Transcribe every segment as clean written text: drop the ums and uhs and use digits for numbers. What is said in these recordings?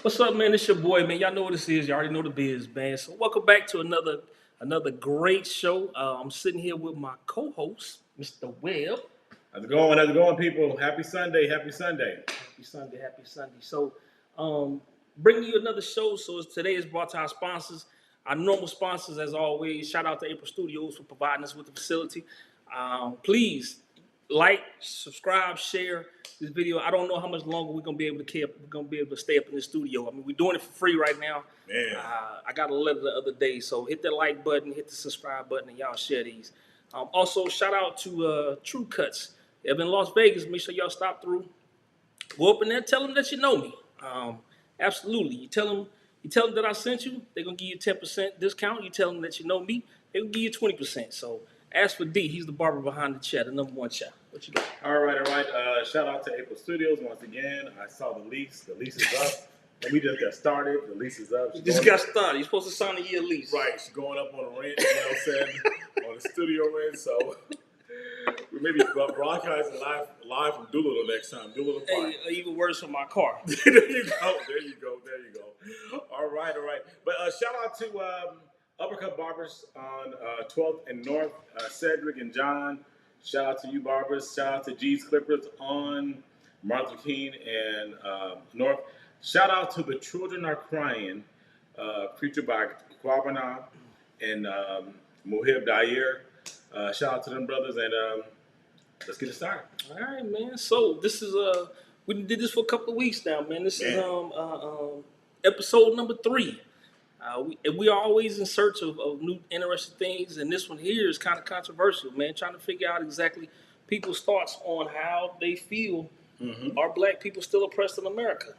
What's up, man? It's your boy, man. Y'all know what this is. You already know the biz, man. So welcome back to another great show. I'm sitting here with my co-host, Mr. Webb. How's it going? How's it going, people? Happy Sunday. Happy Sunday. Happy Sunday, happy Sunday. So, bringing you another show. So today is brought to our sponsors, our normal sponsors, as always. Shout out to April Studios for providing us with the facility. Please like, subscribe, share this video. I don't know how much longer we're gonna be able to keep. We're gonna be able to stay up in the studio. I mean, we're doing it for free right now. Man. I got a letter the other day, so hit that like button, hit the subscribe button, and y'all share these. Also, shout out to True Cuts. If in Las Vegas, make sure y'all stop through. Go up in there, tell them that you know me. Absolutely. You tell them that I sent you, they're gonna give you 10% discount. You tell them that you know me, they're gonna give you 20%. So ask for D, he's the barber behind the chair, the number one chair. What you got? All right. Shout out to April Studios once again. I saw the lease. The lease is up. And we just got started. The lease is up. You just got started. You're supposed to sign a year lease. Right. She's going up on the rent, you know what I'm saying? On the studio rent. So we may be broadcasting live from Doolittle next time. Doolittle Park. Hey, even worse for my car. There you go. All right. But shout out to Uppercut Barbers on 12th and North, Cedric and John. Shout out to you, Barbers. Shout out to G's Clippers on Martin Luther King and North. Shout out to The Children Are Crying, featured by Kwabana and Muhib Dair. Shout out to them brothers, and let's get it started. All right, man. So this is we did this for a couple of weeks now, man. This is episode number 3. We are always in search of new interesting things, and this one here is kind of controversial, man. Trying to figure out exactly people's thoughts on how they feel are black people still oppressed in America.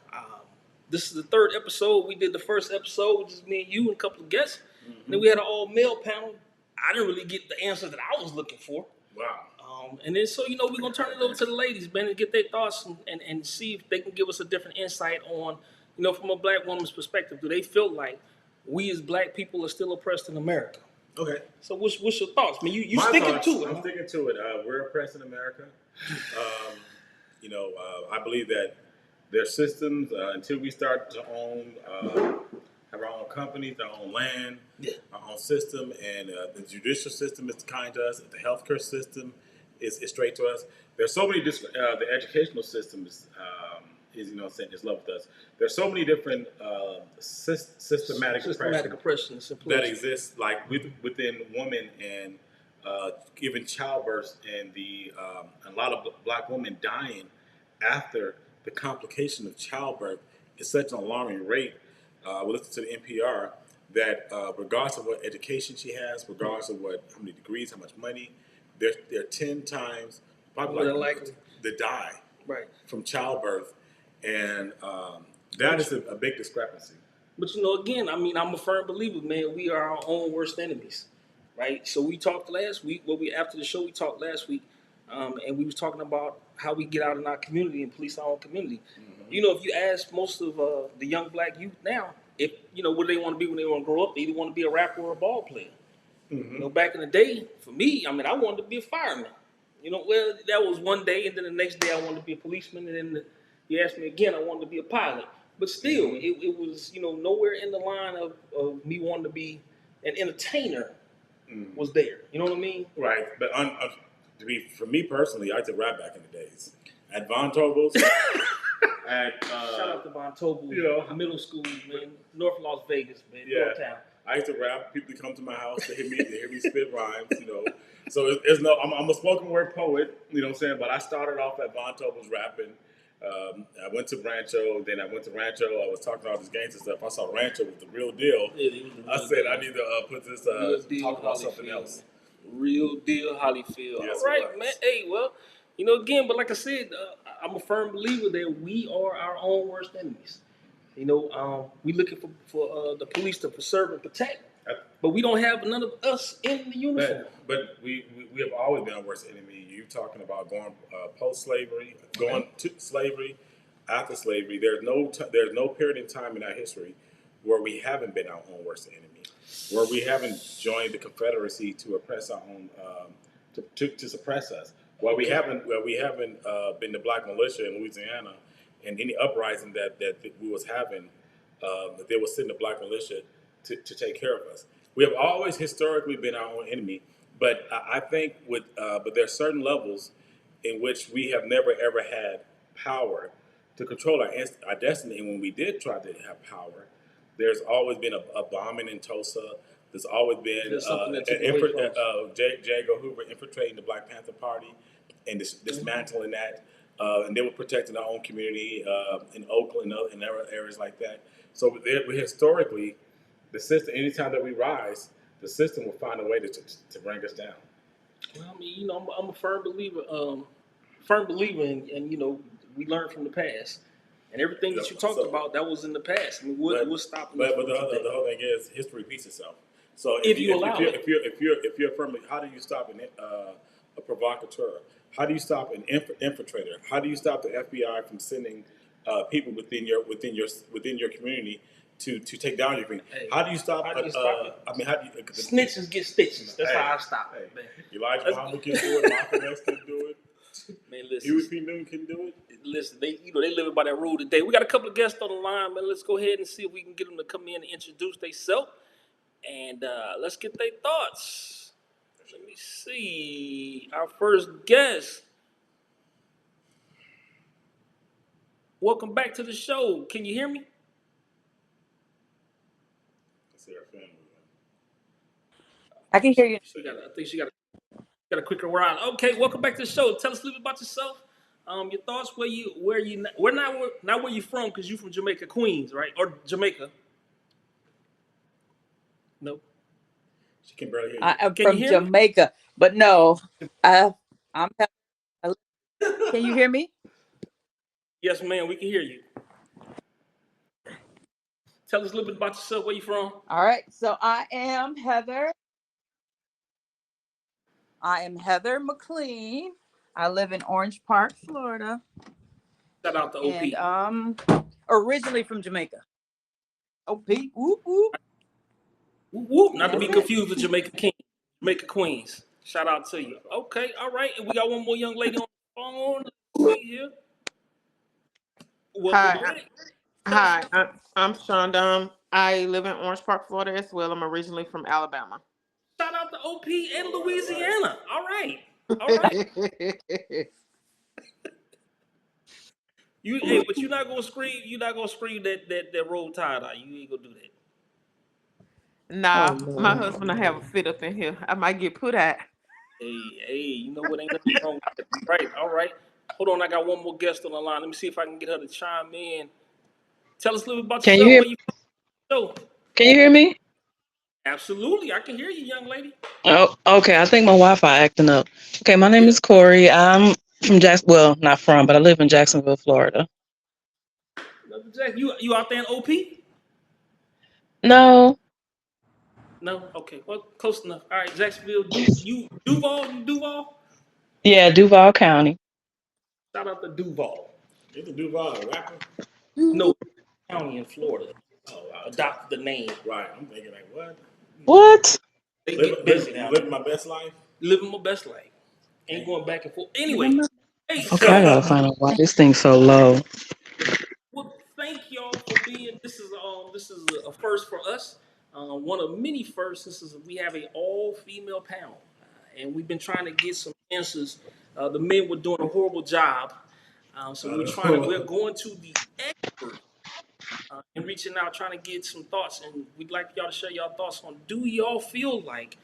This is the 3rd episode. We did the first episode, which is me and you and a couple of guests. And then we had an all-male panel. I didn't really get the answer that I was looking for. Wow. And then, so, we're going to turn it over to the ladies, man, and get their thoughts and see if they can give us a different insight on, from a black woman's perspective. Do they feel like we as black people are still oppressed in America? Okay. So what's your thoughts? I mean, you sticking to it. I'm sticking to it. We're oppressed in America. I believe that there's systems until we start to own, have our own companies, our own land, our own system, and the judicial system is kind to us. The healthcare system is straight to us. There's so many. The educational system is love with us. There's so many different systematic oppressions that exist, like within women and giving childbirth, and a lot of black women dying after the complication of childbirth is such an alarming rate. We listen to the NPR that regardless of what education she has, regardless of how many degrees, how much money, they're 10 times probably likely to die from childbirth. And that is a big discrepancy. But again, I'm a firm believer, man. We are our own worst enemies, right? So we talked last week. After the show, we talked last week, and we was talking about how we get out in our community and police our own community. If you ask most of the young black youth now, if what do they want to be when they want to grow up, they either want to be a rapper or a ball player. Back in the day, for me, I wanted to be a fireman. That was one day, and then the next day I wanted to be a policeman, and then you asked me again, I wanted to be a pilot. But still, it was, nowhere in the line of me wanting to be an entertainer was there. You know what I mean? Right. But for me personally, I did rap back in the days. At Von Tobel's. Shout out to Von Tobel, middle school, man. North Las Vegas, man. North Town. I used to rap. People would come to my house to hear me spit rhymes, So I'm a spoken word poet, you know what I'm saying? But I started off at Von Tobel's rapping. I went to Rancho. I was talking all this gangster stuff. I saw Rancho was the real deal. I said, I need to put this, talk about something else. Real deal, Hollyfield. Yes, all right, man. Hey, well, again, but like I said, I'm a firm believer that we are our own worst enemies. We looking for the police to preserve and protect, but we don't have none of us in the uniform. But we have always been our worst enemy. You talking about going post-slavery, going to slavery, after slavery. There's no period in time in our history where we haven't been our own worst enemy, where we haven't joined the Confederacy to oppress our own, to suppress us. Where we haven't been the black militia in Louisiana, and any uprising that we was having that they will send the black militia to take care of us. We have always historically been our own enemy, but I think but there are certain levels in which we have never ever had power to control our destiny. And when we did try to have power, there's always been a bombing in Tulsa. There's always been There's something that took away from us. J. Edgar Hoover infiltrating the Black Panther Party and dismantling that. And they were protecting our own community in Oakland and other areas like that. So we historically, the system, anytime that we rise, the system will find a way to bring us down. Well, I mean, I'm a firm believer in, and we learn from the past, and everything that you talked about that was in the past. I mean, what's stopping us But from today? the whole thing is history repeats itself. So If you allow it, if you're affirming, how do you stop a provocateur? How do you stop an infiltrator? How do you stop the FBI from sending people within your community to take down your community? hey, How do you stop? how do you stop it? I mean, how do you? Snitches get stitches. That's Hey, how I stop hey, it, man. Elijah Let's Muhammad can do it. Malcolm X can do it. Man, Huey listen, P. Newton can do it. they living by that rule today. We got a couple of guests on the line, man. Let's go ahead and see if we can get them to come in and introduce themselves, and let's get their thoughts. Let me see. Our first guest. Welcome back to the show. Can you hear me? Let's see our family. I can hear you. I think she got a quicker ride. Okay, welcome back to the show. Tell us a little bit about yourself. Your thoughts. Not where you from, because you from Jamaica, Queens, right? Or Jamaica? No. She can barely hear I you. am Can you from hear me? Jamaica, but no, I'm. Can you hear me? Yes, ma'am. We can hear you. Tell us a little bit about yourself. Where you from? All right. So I am Heather. I am Heather McLean. I live in Orange Park, Florida, Shout out to and OP. originally from Jamaica. OP, whoop whoop. Whoop, whoop. Not to That's be it. confused with Jamaica Queens. Shout out to you. Okay, all right. And we got one more young lady on the phone. Let's see here. Welcome Hi, back. Tell us. hi. I'm Shonda. I live in Orange Park, Florida as well. I'm originally from Alabama. Shout out to OP and Louisiana. All right. All right. But you're not gonna scream. You're not gonna scream that roll tide out. You ain't gonna do that. Oh Nah, my Lord. husband, I have a fit up in here. I might get put out. Hey, you know what? Ain't nothing wrong with that. Right. All right. Hold on. I got one more guest on the line. Let me see if I can get her to chime in. Tell us a little bit about Can you yourself. hear? Where you from? Can you hear me? Absolutely. I can hear you, young lady. Oh, okay. I think my Wi-Fi acting up. Okay, my name Yeah. is Corey. I'm from Jackson. Well, not from, but I live in Jacksonville, Florida. Jack, you out there in OP? No, No. Okay. Well, close enough. All right. Jacksonville. Duval. You Duval. yeah, Duval County. Shout out to Duval. Isn't Duval a rapper? No, county in Florida. Oh, wow. Adopted the name. Right. I'm thinking like, what? What? They get busy now. Living my best life. Living my best life. Ain't going back and forth. Anyway, hey, Okay, I gotta find out why this thing's so low. well, thank y'all for being. This is a first for us. One of many firsts. We have a all female panel, and we've been trying to get some answers. The men were doing a horrible job, so we're going to the expert and reaching out, trying to get some thoughts, and we'd like y'all to share y'all thoughts on: do y'all feel like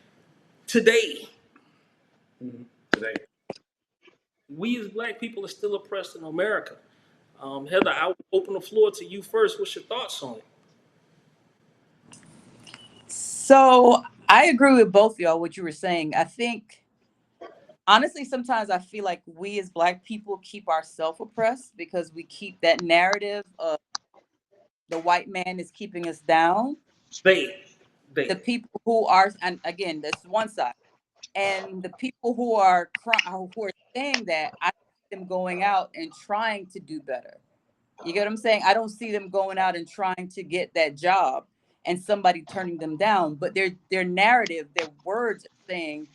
today Today. we as black people are still oppressed in America? Heather, I will open the floor to you first. What's your thoughts on it? So I agree with both y'all. What you were saying. I think honestly, sometimes I feel like we as Black people keep ourselves oppressed because we keep that narrative of the white man is keeping us down. They, The they. people who are, and again, that's one side, and the people who are who are saying that, I see them going out and trying to do better. You get what I'm saying? I don't see them going out and trying to get that job and somebody turning them down. But their narrative, their words are saying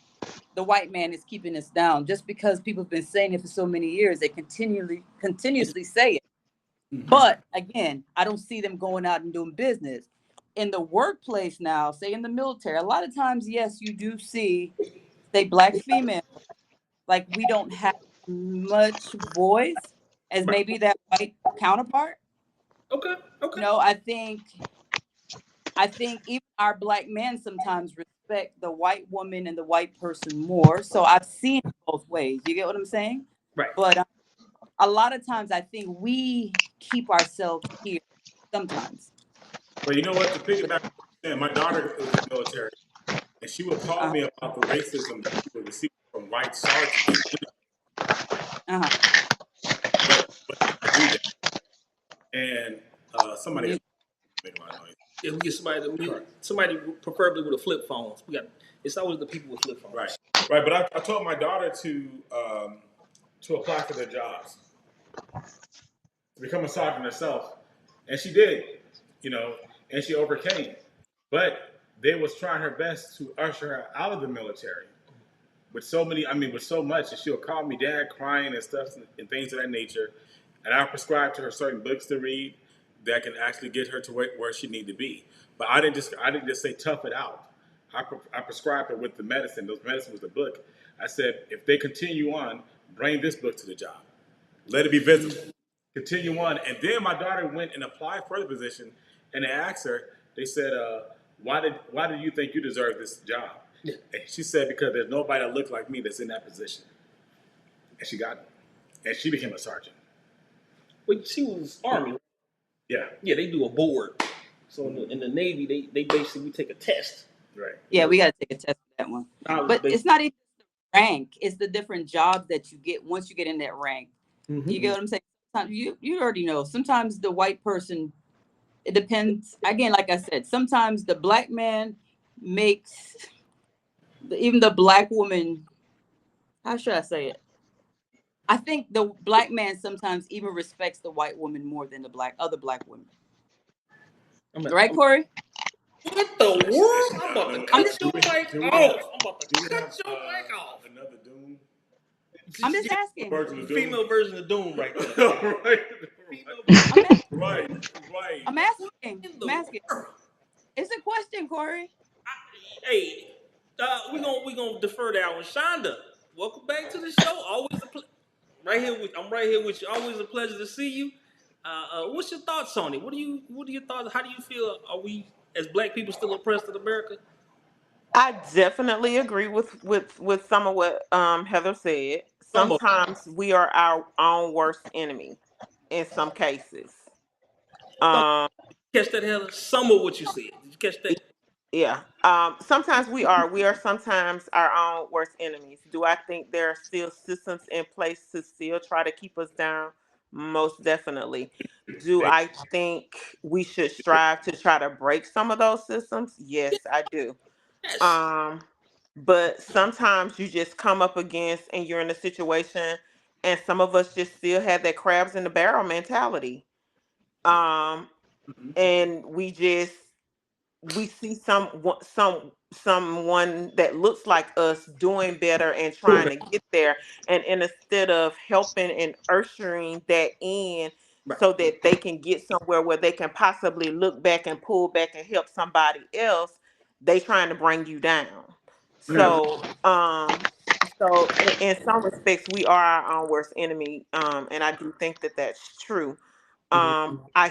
the white man is keeping us down. Just because people have been saying it for so many years, they continuously say it. But again, I don't see them going out and doing business. In the workplace now, say in the military, a lot of times, yes, you do see, say, black female, like we don't have much voice as Right. maybe that white counterpart. Okay. Okay. I think even our black men sometimes respect the white woman and the white person more. So I've seen it both ways. You get what I'm saying? Right. But a lot of times I think we keep ourselves here sometimes. But you know what? To piggyback on what you're saying, my daughter was in the military, and she would call Uh me about the racism that she would receive from white sergeants, huh. but did not do that. And somebody else Mute. made a lot of noise. If we get somebody to mute, Right. somebody preferably with a flip phone. We got. It's always the people with flip Right. phones. Right. But I told my daughter to apply for their jobs, to become a sergeant herself, and she did, you know, and she overcame. But they was trying her best to usher her out of the military with so many, I mean, with so much, and she'll call me dad crying and stuff and things of that nature. And I prescribe to her certain books to read that can actually get her to where she need to be. But I didn't just say tough it out. I prescribed her with the medicine. Those medicine was the book. I said, if they continue on, bring this book to the job. Let it be visible. Continue on. And then my daughter went and applied for the position, and they asked her, they said, why did you think you deserve this job? Yeah. And she said, because there's nobody that looked like me that's in that position. And she got it. And she became a sergeant. Well, she was Army. Yeah. Yeah, they do a board. So in the Navy, they basically take a test. Right. Yeah, we got to take a test for that one. But it's not even the rank; it's the different jobs that you get once you get in that rank. You get what I'm saying? Sometimes you already know. Sometimes the white person, it depends. Again, like I said, sometimes the black man makes even the black woman. How should I say it? I think the black man sometimes even respects the white woman more than the other black women. Right, Corey? What the world? I'm about to I'm cut just, your mic Do we off. have, I'm about to do we cut have your mic off. another Doom? I'm just Yeah, asking. Version of Doom? female version of Doom right there. right. Female version I'm, a- Right. Right. I'm asking. in I'm the asking. world. It's a question, Corey. Hey, we gonna defer that one. Shonda, welcome back to the show. Always a I'm right here with you. Always a pleasure to see you. What's your thoughts on it? What are your thoughts? How do you feel? Are we as black people still oppressed in America? I definitely agree with some of what Heather said. Some of Sometimes we are our own worst enemy in some cases. some Um catch that, Heather. Some of what you said. Did you catch that? yeah. Sometimes we are sometimes our own worst enemies. Do I think there are still systems in place to still try to keep us down? Most definitely. Do I think we should strive to try to break some of those systems? Yes, I do. Yes. Um, but sometimes you just come up against and you're in a situation, and some of us just still have that crabs in the barrel mentality. Um, and we see someone that looks like us doing better and trying to get there, and instead of helping and ushering that in Right. so that they can get somewhere where they can possibly look back and pull back and help somebody else, they trying to bring you down. Yeah. So in some respects we are our own worst enemy, and I do think that that's true. I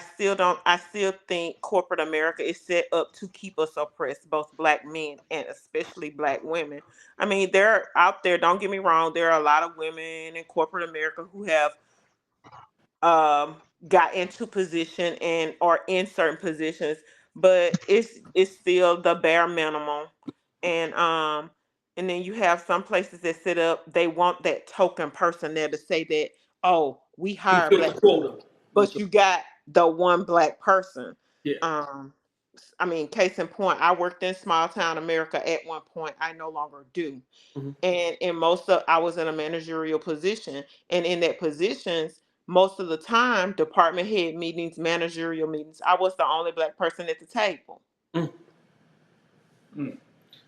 still think corporate America is set up to keep us oppressed, both black men and especially black women. I mean, they're out there, don't get me wrong, there are a lot of women in corporate America who have um got into position and are in certain positions, but it's still the bare minimum. And then you have some places that set up, they want that token person there to say that, oh, we You hire feel black the quota. You but feel, you got the one black person. yeah. Um, I mean, case in point, I worked in small town America at one point. I no longer do. Mm-hmm. And I was in a managerial position, and in that positions, most of the time, department head meetings, managerial meetings, I was the only black person at the table. Mm.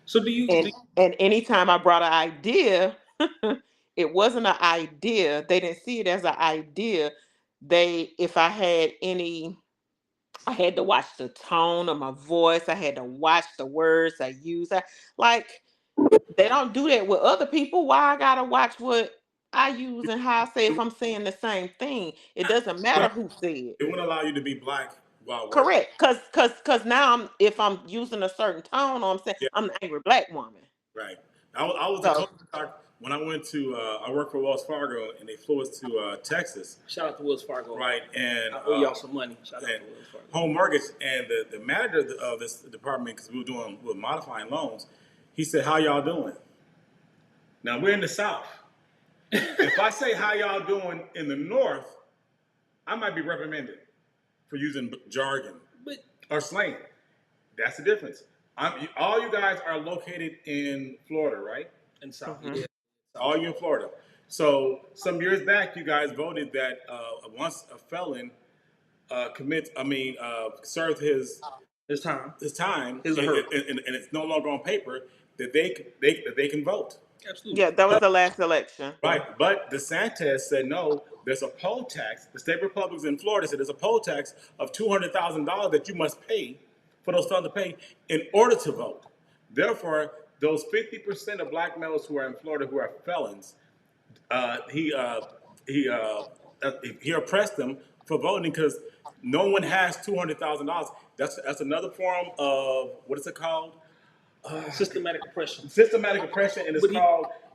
So do you? And anytime I brought an idea, it wasn't an idea. They didn't see it as an idea. if I had any, I had to watch the tone of my voice. I had to watch the words I use. Like, they don't do that with other people. Why I gotta watch what I use and how I say if I'm saying the same thing? It doesn't matter Right. who said it. It wouldn't allow you to be black while working. Correct. Cause now if I'm using a certain tone, or I'm saying Yeah, I'm the angry black woman. right. I was a So culture shock when I went to. I worked for Wells Fargo, and they flew us to Texas. Shout out to Wells Fargo. Right, and I owe y'all some money. Shout out to Wells Fargo. home mortgage, and the manager of this department, because we were modifying loans, he said, "How y'all doing?" Now we're in the South. If I say how y'all doing in the North, I might be reprimanded for using jargon But or slang. That's the difference. All you guys are located in Florida, right? in South, mhm. yeah. All you in Florida. So some years back, you guys voted that once a felon served It's time. his time, His or and, her. and it's no longer on paper, that they can vote. Absolutely. Yeah, that was the last election. Right, but DeSantis said no. There's a poll tax. The state Republicans in Florida said there's a poll tax of $200,000 that you must pay for those funds to pay in order to vote. Therefore, those 50% of black males who are in Florida who are felons, uh, he uh, he uh, he oppressed them for voting because no one has $200,000. That's another form of what is it called? Systematic oppression. Systematic oppression, and But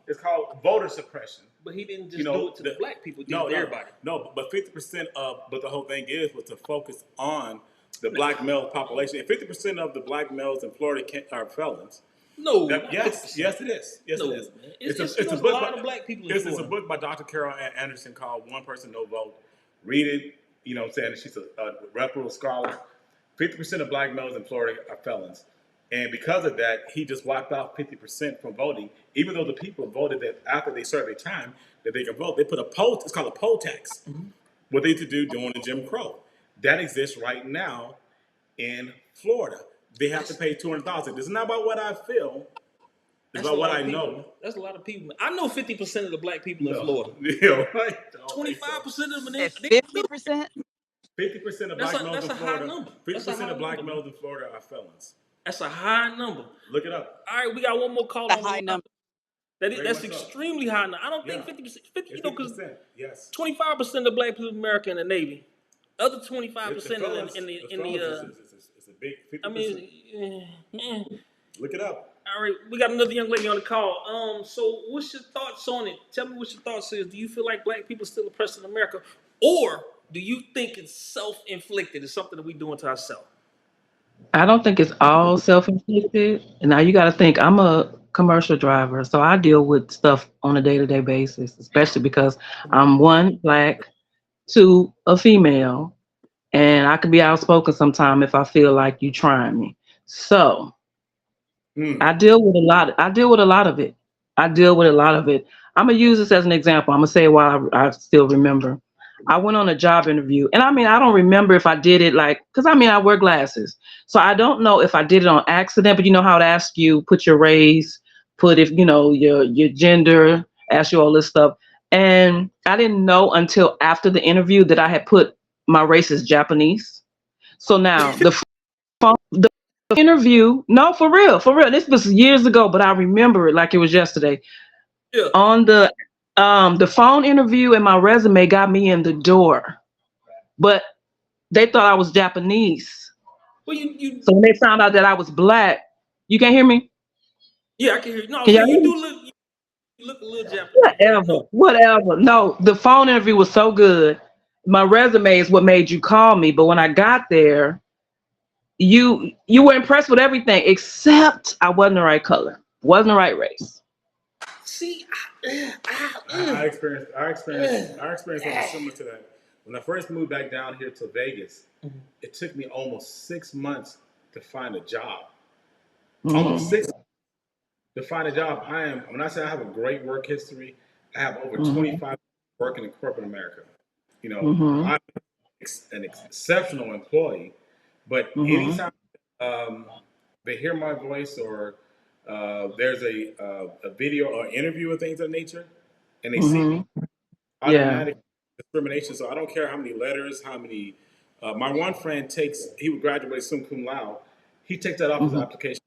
it's called voter suppression. he didn't just You know, do it to the black people. He did no, it to no, everybody. no. But 50% of, but the whole thing was to focus on the black male population. And 50% of the black males in Florida are felons. No, Yes, 50%. yes, it is. Yes, No, it is. man. It's There's a a book. lot of black people in It's a Florida. book by Dr. Carol Anderson called "One Person, No Vote." Read it. You know what I'm saying? She's a reputable scholar. 50% of black males in Florida are felons. And because of that, he just wiped out 50% from voting, even though the people voted that after they served their time that they can vote. They put a poll, it's called a poll tax, what they used to do during the Jim Crow. That exists right now in Florida. They have to pay $200,000. This is not about what I feel, it's That's a about what lot I of people. know. That's a lot of people. I know 50% of the black people in No. Florida. Yeah, right. 25% of them, At they 50%? 50% of That's black a males in high Florida. number. That's a 50% high of black number. males in Florida are felons. That's a high number. Look it up. All right, we got one more call A on the high line. number. That's Very much so. extremely high. Now, I don't Yeah. think 50%, 50, It's because 50%. Yes. 25% of black people in America in the Navy. Other The 25% fellas, in the it's a big 50%. I mean, Look it up. all right, we got another young lady on the call. So what's your thoughts on it? Tell me what your thoughts is. Do you feel like black people still oppressed in America, or do you think it's self-inflicted? It's something that we doing to ourselves? I don't think it's all self-inflicted. And now you got to think I'm a commercial driver, so I deal with stuff on a day-to-day basis, especially because I'm one black, two a female, and I could be outspoken sometime if I feel like you trying me. So Hmm. I deal with a lot. I deal with a lot of it. I deal with a lot of it. I'm gonna use this as an example. I'm gonna say it while I still remember. I went on a job interview, and I mean I don't remember if I did it like because I mean I wear glasses, so I don't know if I did it on accident. But you know how it asks you put your race, put if you know your gender, ask you all this stuff, and I didn't know until after the interview that I had put my race as Japanese. So now the interview, no, for real, for real. This was years ago, but I remember it like it was yesterday. Yeah. On the phone interview and my resume got me in the door, but they thought I was Japanese. Well, you So when they found out that I was black, you can't hear me? yeah, I can hear you. No, Can y'all hear you me? do look a little Japanese. Whatever, No, whatever. No, the phone interview was so good. My resume is what made you call me, but when I got there, you were impressed with everything except I wasn't the right color, wasn't the right race. see, I experienced something similar to that. When I first moved back down here to Vegas, it took me almost 6 months to find a job. Almost Hmm 6 to find a job. When I say I have a great work history, I have over hmm 25 working in corporate America. You know, hmm I'm an exceptional employee, but hmm anytime um, they hear my voice or there's a video or interview or things of that nature, and they see hmm me, Yeah. automatically discrimination. So I don't care how many letters, how many. My one friend he would graduate summa cum laude. He takes that off his Mhm. application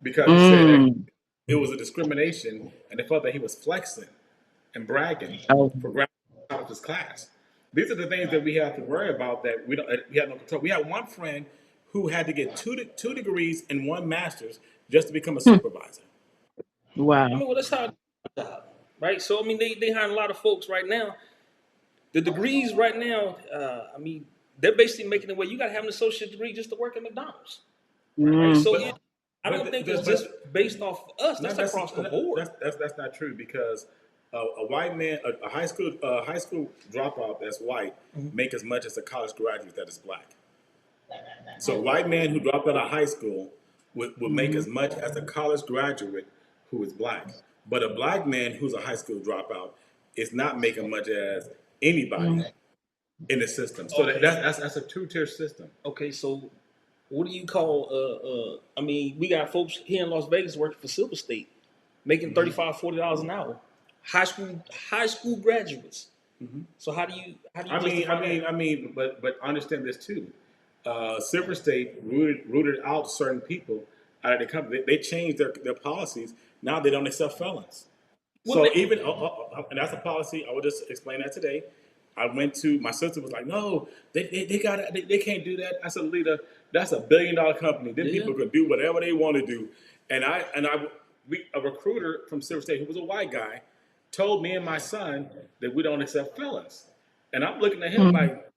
because he said that Mm. it was a discrimination, and they felt that he was flexing and bragging Oh. for graduating out of his class. These are the things that we have to worry about that we have no control. We had one friend who had to get two degrees and one master's just to become a Hmm. supervisor. I Wow. mean, well, that's how right? So I mean, they hiring a lot of folks right now. The degrees right now, I mean, they're basically making it where you got to have an associate degree just to work at McDonald's, right? Mm. So I don't But think it's just based off of us. no, That's across the board. that's not true because a white man, a high school dropout that's white, make as much as a college graduate that is black. So a white man who dropped out of high school would make as much as a college graduate who is black. But a black man who's a high school dropout is not making much as anybody in the system. So Okay. that's a two-tier system. Okay, so what do you call? I mean, we got folks here in Las Vegas working for Silver State, making $35-$40 an hour. High school graduates. So how do you justify that? But understand this too. Silver State rooted out certain people out of the company. They changed their policies. Now they don't accept felons. Well, So even and that's a policy. I will just explain that today. I went to my sister was like, no, they can't do that. I said, Lita, that's $1 billion company. Then Yeah. people can do whatever they want to do. And a recruiter from Silver State who was a white guy told me and my son that we don't accept felons. And I'm looking at him like,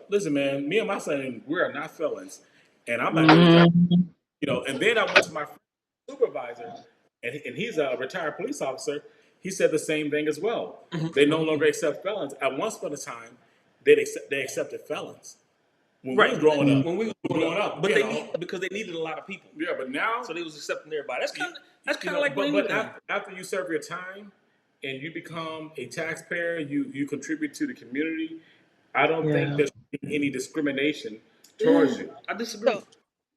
listen, man, me and my son, we are not felons, and I'm not doing that. Mm. And then I went to my supervisor, and he's a retired police officer. He said the same thing as well. They no longer accept felons. At once upon a time, they accepted felons when we was growing up. When we were growing up, but because they needed a lot of people, Yeah, but now so they was accepting everybody. That's kind of like but anything. after you serve your time and you become a taxpayer, you contribute to the community. I don't think Yeah. there's any discrimination towards you. I disagree.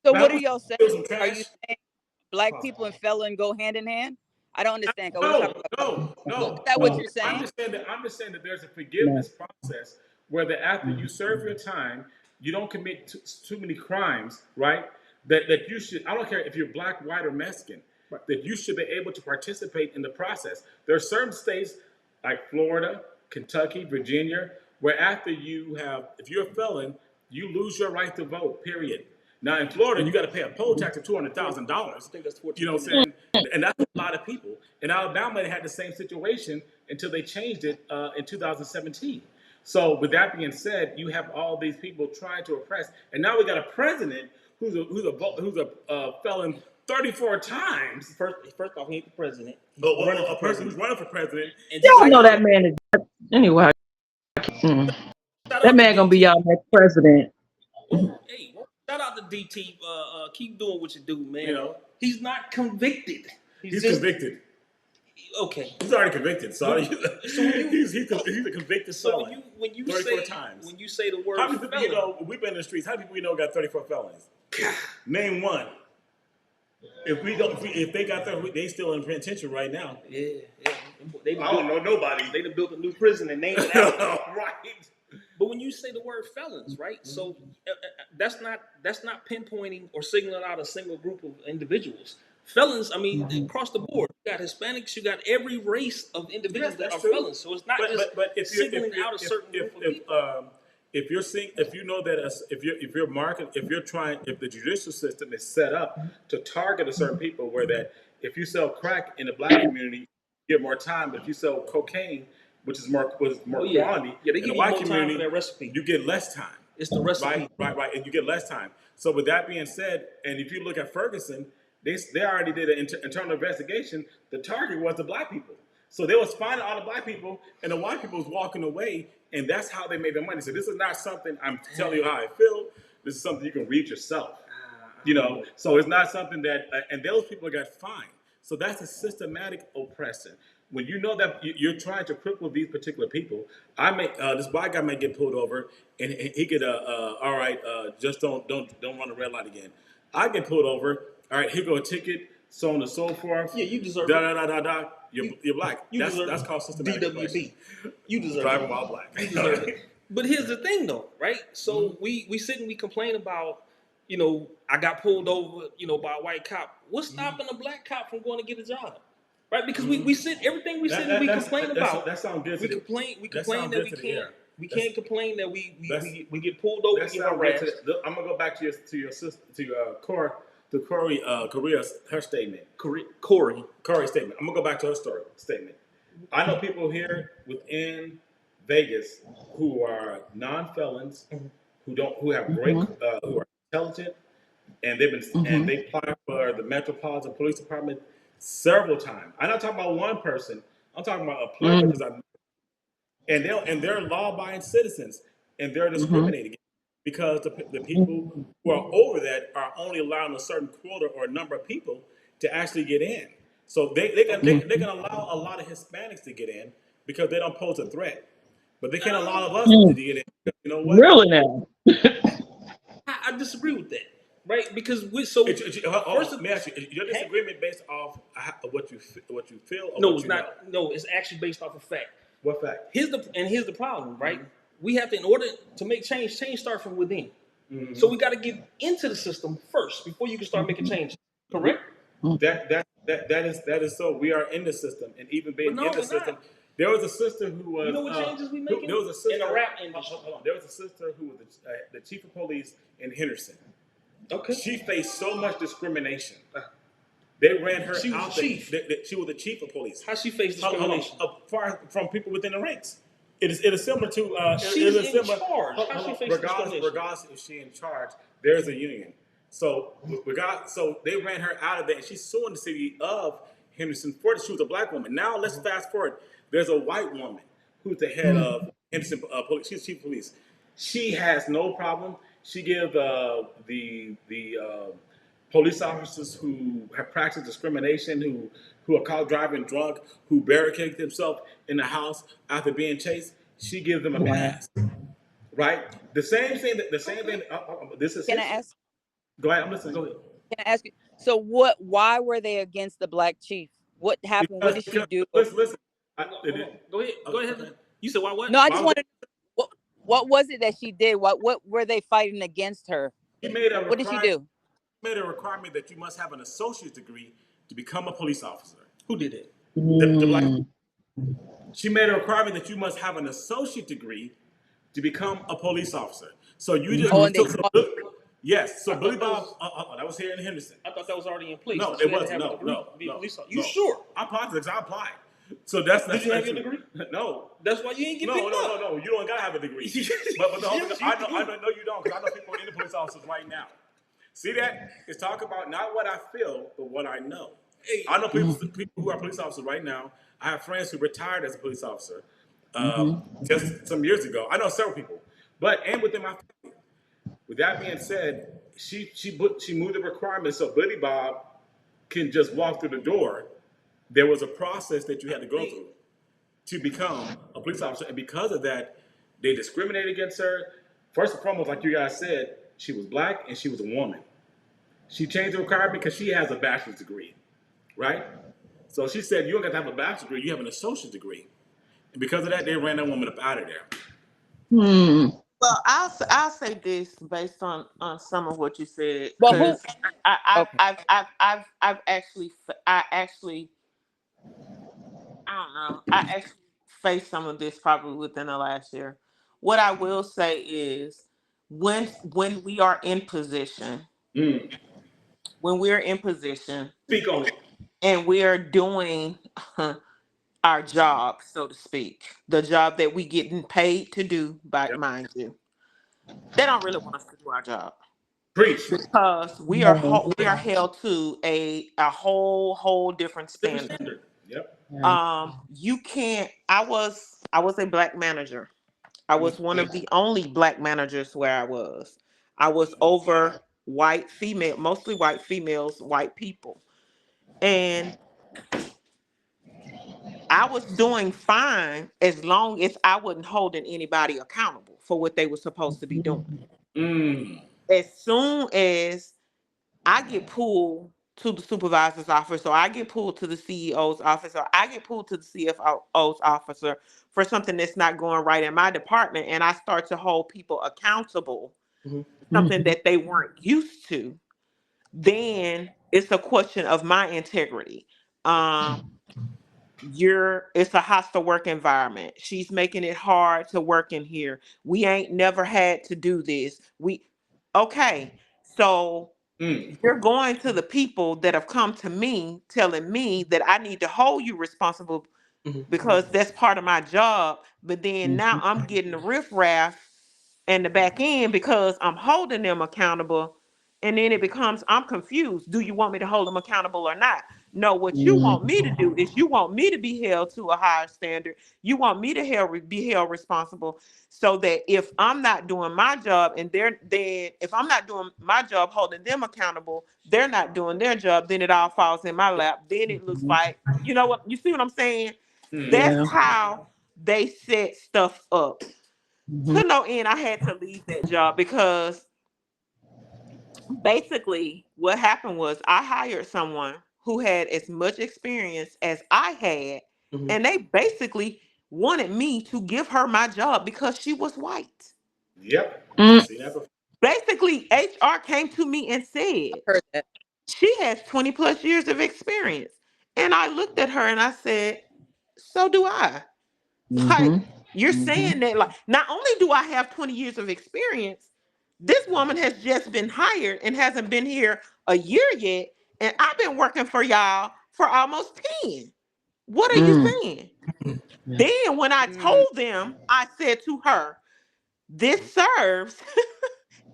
So Now, what are y'all saying? steal some Are you trash? saying black people and felon go hand in hand? I don't understand. 'Cause we No, talking about, no. is that what No. you're saying? I'm just saying that there's a No. forgiveness process where that after you serve your time, you don't commit too many crimes, right? That you should. I don't care if you're black, white, or Mexican. That you should be able to participate in the process. There are certain states like Florida, Kentucky, Virginia, where after if you're a felon, you lose your right to vote. Period. Now in Florida, you got to pay a poll tax of $200,000. I think that's 14. You know what I'm saying? And that's a lot of people. In Alabama, they had the same situation until they changed it in 2017. So with that being said, you have all these people trying to oppress, and now we got a president who's a felon 34 times. First off, he ain't the president. He's A person who's running for president. And Y'all second know off, that man is anyway. Mm. shout That out man to gonna be DT. y'all next president. Hey, shout out to DT. Keep doing what you do, man. You know. He's not convicted. He's just convicted. okay. He's already convicted. So when you- he's a convicted So felon. when you 34 say times. when you say the word How many people felon, we've been in the streets? How many people we know got 34 felonies? Name one. If they got there, they still in penitentiary right now. yeah. They I don't know nobody. They done built a new prison and named it after them. Right. But when you say the word felons, right? So that's not pinpointing or singling out a single group of individuals. Felons, I mean, across the board, you got Hispanics, you got every race of individuals Yes, that are that's true. felons. So it's not just But singling out a certain group of people. if you know that if the judicial system is set up to target a certain people, where that if you sell crack in the black community, you get more time, but if you sell cocaine, which is more quantity, Yeah, they in give the you white more time community, for that recipe. you get less time. It's the recipe. Right, and you get less time. So with that being said, and if you look at Ferguson, they already did an internal investigation. The target was the black people. So they was finding all the black people, and the white people was walking away, and that's how they made their money. So this is not something I'm telling you how I feel. This is something you can read yourself. So it's not something that, and those people got fined. So that's a systematic oppression. When you know that you're trying to cripple these particular people, this white guy may get pulled over, and he could, all right, just don't run a red light again. I get pulled over, all right, here go a ticket, so on and so forth. Yeah, you deserve da it. da da da da. You're black. You deserve That's called systematic oppression. DWB. You deserve Driving it. while black. You deserve it. But here's the thing, though, right? So we sit and we complain about, I got pulled over, by a white cop. What's stopping a black cop from going to get a job? Right? Because we sit everything we sit and we complain about. That sounds good. We complain that we can't complain that we get pulled over, we get harassed. I'm gonna go back to your sister, to Korea's her statement. Corey's statement. I'm gonna go back to her statement. I know people here within Vegas who are non-felons, who have great, who are intelligent, and they apply for the Metropolitan Police Department several times. I'm not talking about one person. I'm talking about a plethora because they're law-abiding citizens, and they're discriminated because the people who are over that are only allowing a certain quota or a number of people to actually get in. So they can allow a lot of Hispanics to get in because they don't pose a threat, but they can't allow us to get in. You know what? Really now? I disagree with that, right? Because let me ask you: your disagreement based off what you feel? Or no, what it's not. No, it's actually based off of fact. What fact? Here's the problem, right? We have to, in order to make change starts from within. So we got to get into the system first before you can start making changes. Correct? That is so. We are in the system, and even being in the system, not. there was a sister who was. You know what changes we making? There was a sister in the rap industry. Hold on. There was a sister who was the chief of police in Henderson. Okay. She faced so much discrimination. They ran her She was out. the chief. She was the chief of police. How she faced discrimination? Far from people within the ranks. It is similar to. She's in charge. How she face discrimination? Regardless if she's in charge, there's a union. So they ran her out of there, and she's suing the city of Henderson for it. She was a black woman. Now let's fast forward. There's a white woman who's the head of Henderson Police. She's chief of police. She has no problem. She gives the police officers who have practiced discrimination, who are caught driving drunk, who barricade themselves in the house after being chased, she gives them a pass. Right? The same thing. This is. Can I ask? Go ahead. I'm listening. Go ahead. Can I ask you? So why were they against the black chief? What happened? What did she do? Listen. Go ahead. You said why? What? No, I just wanted. What was it that she did? What were they fighting against her? What did she do? She made a requirement that you must have an associate degree to become a police officer. Who did it? The black. She made a requirement that you must have an associate degree to become a police officer. So you just yes. So Billy Bob, that was here in Henderson. I thought that was already in place. No, it wasn't. No. You sure? I'm positive because I applied. So did you have your degree? No. That's why you ain't get picked up. No. You don't gotta have a degree. but I know you don't, because I know people in the police officers right now. See that? It's talk about not what I feel, but what I know. Hey. I know people who are police officers right now. I have friends who retired as a police officer just some years ago. I know several people, and within my family. With that being said, she moved the requirements so Billy Bob can just walk through the door. There was a process that you had to go through to become a police officer, and because of that, they discriminated against her. First and foremost, like you guys said, she was black and she was a woman. She changed the requirement because she has a bachelor's degree, right? So she said, you don't got to have a bachelor's degree, you have an associate degree. And because of that, they ran that woman up out of there. Well, I'll say this based on some of what you said. Well, I've actually faced some of this probably within the last year. What I will say is when we are in position, Speak on it. and we are doing our job, so to speak, the job that we getting paid to do, mind you, they don't really want us to do our job. Preach. Because we are held to a whole different standard. Yep. You can't. I was a black manager. I was one of the only black managers where I was. I was over mostly white females, white people, and I was doing fine as long as I wasn't holding anybody accountable for what they were supposed to be doing. As soon as I get pulled to the supervisor's office, or I get pulled to the CEO's office, or I get pulled to the CFO's officer for something that's not going right in my department, and I start to hold people accountable, Mhm. something Mhm. that they weren't used to, then it's a question of my integrity. Um, it's a hostile work environment. She's making it hard to work in here. We ain't never had to do this. Okay, so Mm. you're going to the people that have come to me telling me that I need to hold you responsible Mhm. because that's part of my job. But then now Mhm. I'm getting the riffraff and the back end because I'm holding them accountable. And then it becomes, I'm confused. Do you want me to hold them accountable or not? No, what you want me to do is you want me to be held to a higher standard. You want me to be held responsible so that if I'm not doing my job and then if I'm not doing my job holding them accountable, they're not doing their job, then it all falls in my lap. Then it looks Mhm. like, you know what, you see what I'm saying? Mm. That's Yeah. how they set stuff up. Mhm. To no end, I had to leave that job because basically what happened was I hired someone who had as much experience as I had, Mhm. and they basically wanted me to give her my job because she was white. Yep. I've Mm. seen that before. Basically, HR came to me and said, Heard that. she has 20 plus years of experience. And I looked at her and I said, so do I. Like, Mhm. you're saying Mhm. that, like, not only do I have 20 years of experience, this woman has just been hired and hasn't been here a year yet. And I've been working for y'all for almost 10. What are you Mm. saying? Yeah. Then, when I Mm. told them, I said to her, this serves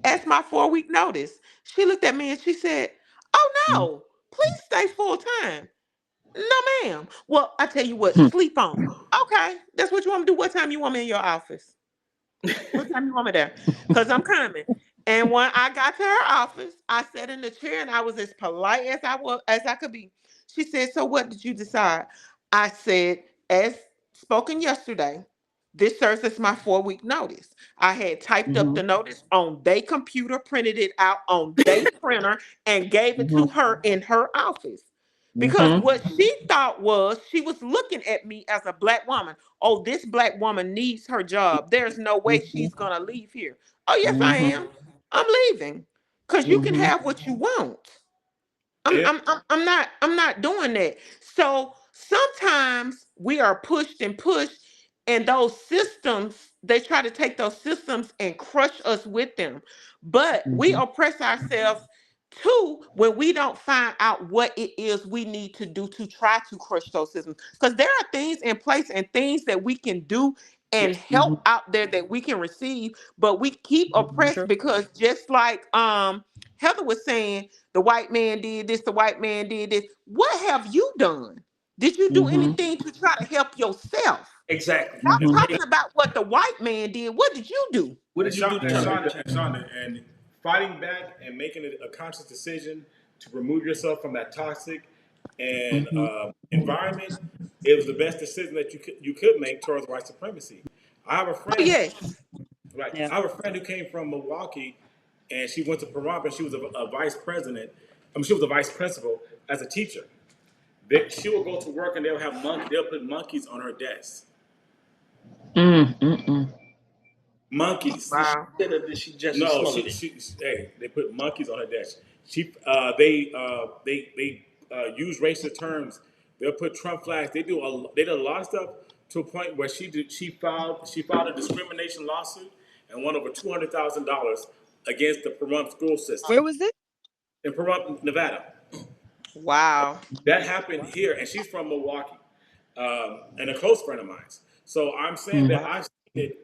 as my 4 week notice. She looked at me and she said, oh Mm. no, please stay full time. No, ma'am. Well, I tell you what, Hmm. sleep on. Okay, that's what you want me to do. What time you want me in your office? What time you want me there? Because I'm coming. And when I got to her office, I sat in the chair and I was as polite as I could be. She said, so what did you decide? I said, as spoken yesterday, this serves as my 4 week notice. I had typed up the Mhm. notice on their computer, printed it out on their printer, and gave it to Mhm. her in her office. Because Mhm. what she thought was she was looking at me as a black woman. Oh, this black woman needs her job. There's no way Mhm. she's gonna leave here. Oh, yes, I Mhm. am. I'm leaving. Because you can Mhm. have what you want. I'm, Yeah. I'm I'm I'm not doing that. So sometimes we are pushed and pushed, and those systems, they try to take those systems and crush us with them. But we Mhm. oppress ourselves too when we don't find out what it is we need to do to try to crush those systems. Because there are things in place and things that we can do and Yes. help Mhm. out there that we can receive, but we keep Mhm. oppressed True. because just like Heather was saying, the white man did this, the white man did this. What have you done? Did you do Mhm. anything to try to help yourself? Exactly. Stop Mhm. And talking about what the white man did. What did you do? what And did you do to try Yeah. to make Shonda, that? and fighting back and making it a conscious decision to remove yourself from that toxic and Mhm. environment, it was the best decision that you could make towards white supremacy. I have a Oh, friend, yes. right? Yeah. I have a friend who came from Milwaukee, and she went to Pahrump, and she was a vice president. I mean, she was a vice principal as a teacher. She would go to work, and they'll put monkeys on her desk. Mm. Mm. Monkeys. Did she Wow. say that? Did she just No, smuggled it? hey, they put monkeys on her desk. They use racist terms. They'll put Trump flags. They did a lot of stuff to a point where she filed a discrimination lawsuit and won over $200,000 against the Pahrump school system Where was it? in Pahrump, Nevada. Wow. That happened here, and she's from Milwaukee, and a close friend of mine. So I'm saying Mm. that I've seen it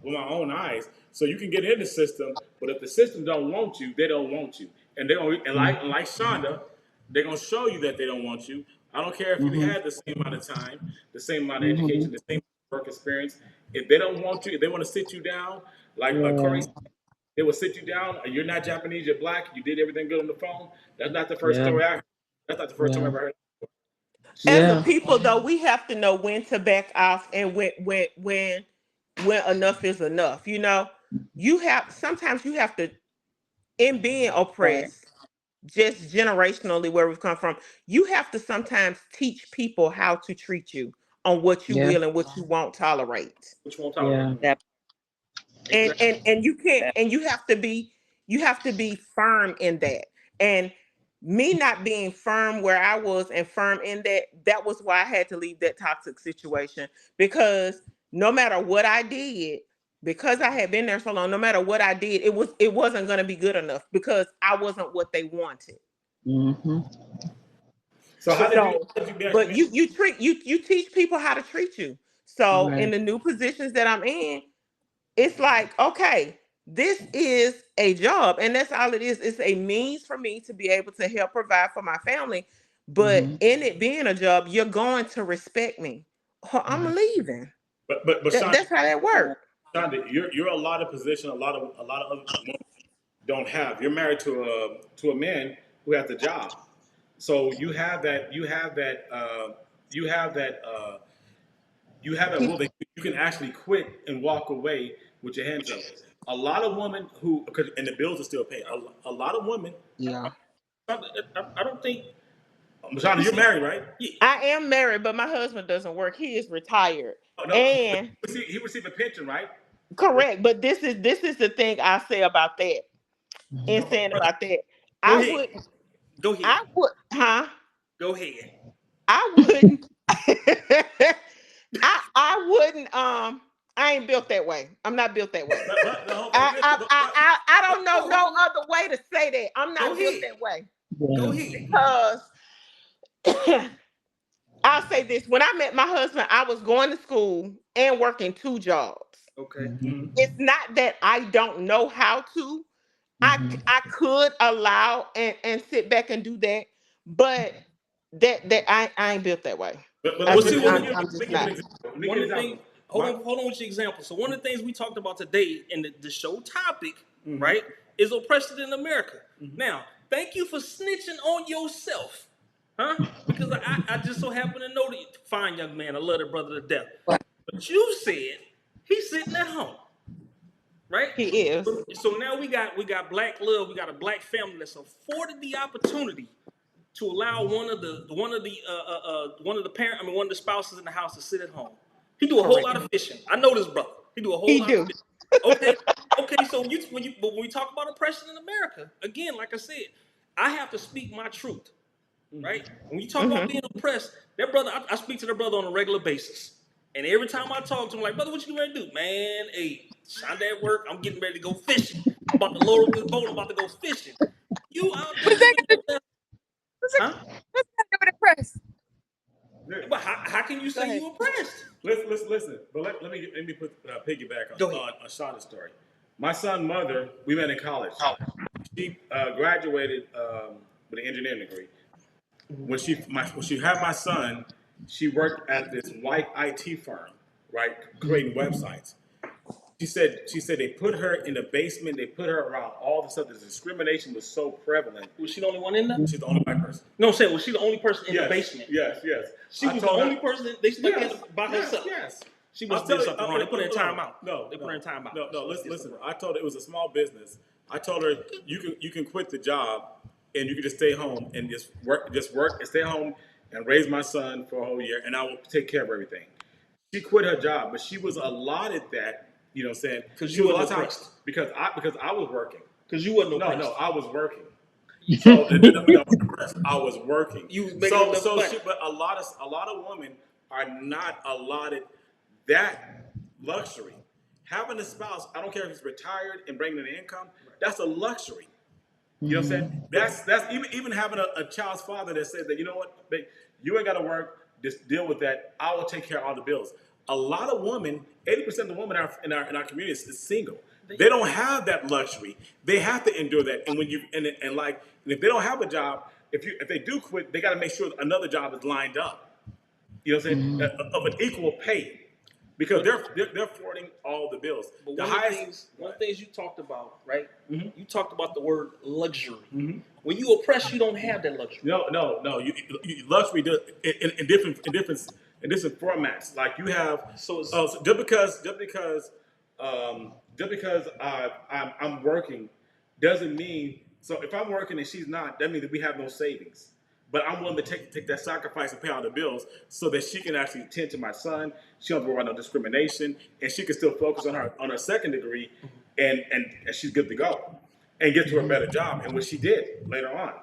with my own eyes. So you can get in the system, but if the system don't want you, they don't want you, and they don't. And like Shonda, they're gonna show you that they don't want you. I don't care if you Mhm. had the same amount of time, the same amount of Mhm. education, the same work experience. If they don't want you, if they want to sit you down, like Corey, Yeah. they will sit you down. You're not Japanese, you're black. You did everything good on the phone. That's not the first Yeah. story I heard. That's not the first time I Yeah. ever heard. As a Yeah. people, though, we have to know when to back off and when enough is enough. You know, you have sometimes you have to, in being Right. oppressed. just generationally where we've come from. You have to sometimes teach people how to treat you on what you Yeah. will and what you won't tolerate. Which won't Yeah. tolerate. That, Exactly. And you can't, that and you have to be firm in that. And me not being firm where I was and firm in that, that was why I had to leave that toxic situation. Because no matter what I did, because I had been there so long, no matter what I did, it wasn't going to be good enough because I wasn't what they wanted. Mm-hmm. So So So, how did you but manage? you teach people how to treat you. So in Right. the new positions that I'm in, it's like, okay, this is a job, and that's all it is. It's a means for me to be able to help provide for my family. But Mm-hmm. in it being a job, you're going to respect me. Or I'm leaving. But That's how that works. Shonda, you're a lot of position. A lot of other women don't have. You're married to a man who has a job, so you have that you have that will that you can actually quit and walk away with your hands up. A lot of women who, because and the bills are still paid. A lot of women. Yeah. I don't think. Shonda, you're married, right? Yeah, I am married, but my husband doesn't work. He is retired. Oh, no, And he received a pension, right? correct, but this is the thing I say about that. And saying about that, go I ahead. would Go ahead. I would huh? Go ahead. I wouldn't I wouldn't I ain't built that way. I'm not built that way. But the whole thing is, I don't know Hold no on. other way to say that. I'm Go not built ahead. that way. Go Yeah. ahead. Because I'll say this. When I met my husband, I was going to school and working two jobs. Okay. Mm-hmm. It's not that I don't know how to. Mm-hmm. I could allow and sit back and do that, but I ain't built that way. but I Well, let see, just me, let me, one let me, I'm let me just give an not. example. Let me give one an of the things. example. My, Hold on with your example. So one of the things we talked about today in the show topic, Mhm. right, is oppression in America. Now, thank you for snitching on yourself, huh? Because I just so happen to know that fine young man, I love that brother to death. But you said he's sitting at home, right? He is. So now we got black love. We got a black family that's afforded the opportunity to allow one of the parent, I mean one of the spouses in the house to sit at home. He do a whole Correct. lot of fishing. I know this brother. He do a whole He lot of do. fishing. Okay, okay. So but when we talk about oppression in America, again, like I said, I have to speak my truth, right? When you talk about Hmm. being oppressed, that brother, I speak to that brother on a regular basis, and every time I talk to him, like, brother, what you ready to do, man? Hey, Shonda at work. I'm getting ready to go fishing. I'm about to load up this boat. I'm about to go fishing. You out there what's that living gonna your best, huh? what's that gonna press? But how can you Go say ahead. you oppressed? listen. But let me put piggyback Go ahead. on Shonda's story. My son's mother, we met in college. She graduated with an engineering degree. When she had my son, she worked at this white IT firm, right, creating websites. She said they put her in the basement. They put her around all the stuff. The discrimination was so prevalent. Was she the only one in there? She's the only white person. No, I'm saying, was she the only person in the basement? Yes. She I was the told only her, person they stuck yes, in by herself. yes. She I'll must tell have did you, something wrong. They put her in timeout. no, They put her in timeout. no. She must have did Listen. something I wrong. told her it was a small business. I told her you can quit the job and you can just stay home and just work and stay home and raise my son for a whole year and I will take care of everything. She quit her job, but she was allotted that. You know, what I'm saying Because she you was wasn't allotted time oppressed. because I was working. Because you wasn't No, oppressed. I was working. So it didn't mean I was depressed. I was working. You was making enough money. But a lot of women are not allotted that luxury. Having a spouse, I don't care if it's retired and bringing in income, that's a luxury. You know what I'm saying? That's even having a child's father that says that, you know what, babe, you ain't gotta work, just deal with that. I will take care of all the bills. A lot of women, 80% of the women in our community is single. They don't have that luxury. They have to endure that. And when you and like and if they don't have a job, if they do quit, they gotta make sure another job is lined up. You know what I'm saying? Of an equal pay. Because But they're affording all the bills. but The one of the highest things you talked about, right? Mm-hmm. You talked about the word luxury. Mm-hmm. When you oppress, you don't have that luxury. No. Luxury does in in different formats. Like you have, So it's so just because I'm working doesn't mean So if I'm working and she's not, that means that we have no savings. But I'm willing to take that sacrifice and pay all the bills so that she can actually tend to my son. She don't have to worry about no discrimination, and she can still focus on her second degree, and she's good to go, and get to a better job. And what she did later on.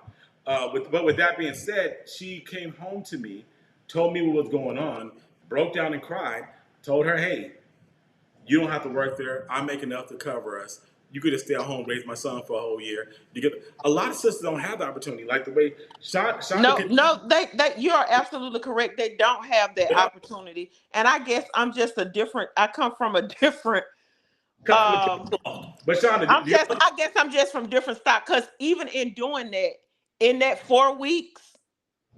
But with that being said, she came home to me, told me what was going on, broke down and cried, told her, hey, you don't have to work there. I make enough to cover us. You could just stay at home, raise my son for a whole year. You get a lot of sisters don't have the opportunity, like the way Shonda No, could. no, they you are absolutely correct. They don't have that Yeah, opportunity. And I guess I'm just a different, I come from a different cut from the um cloth. But Shonda, I'm do you just, I guess I'm just from different stock. Cause even in doing that, in that 4 weeks,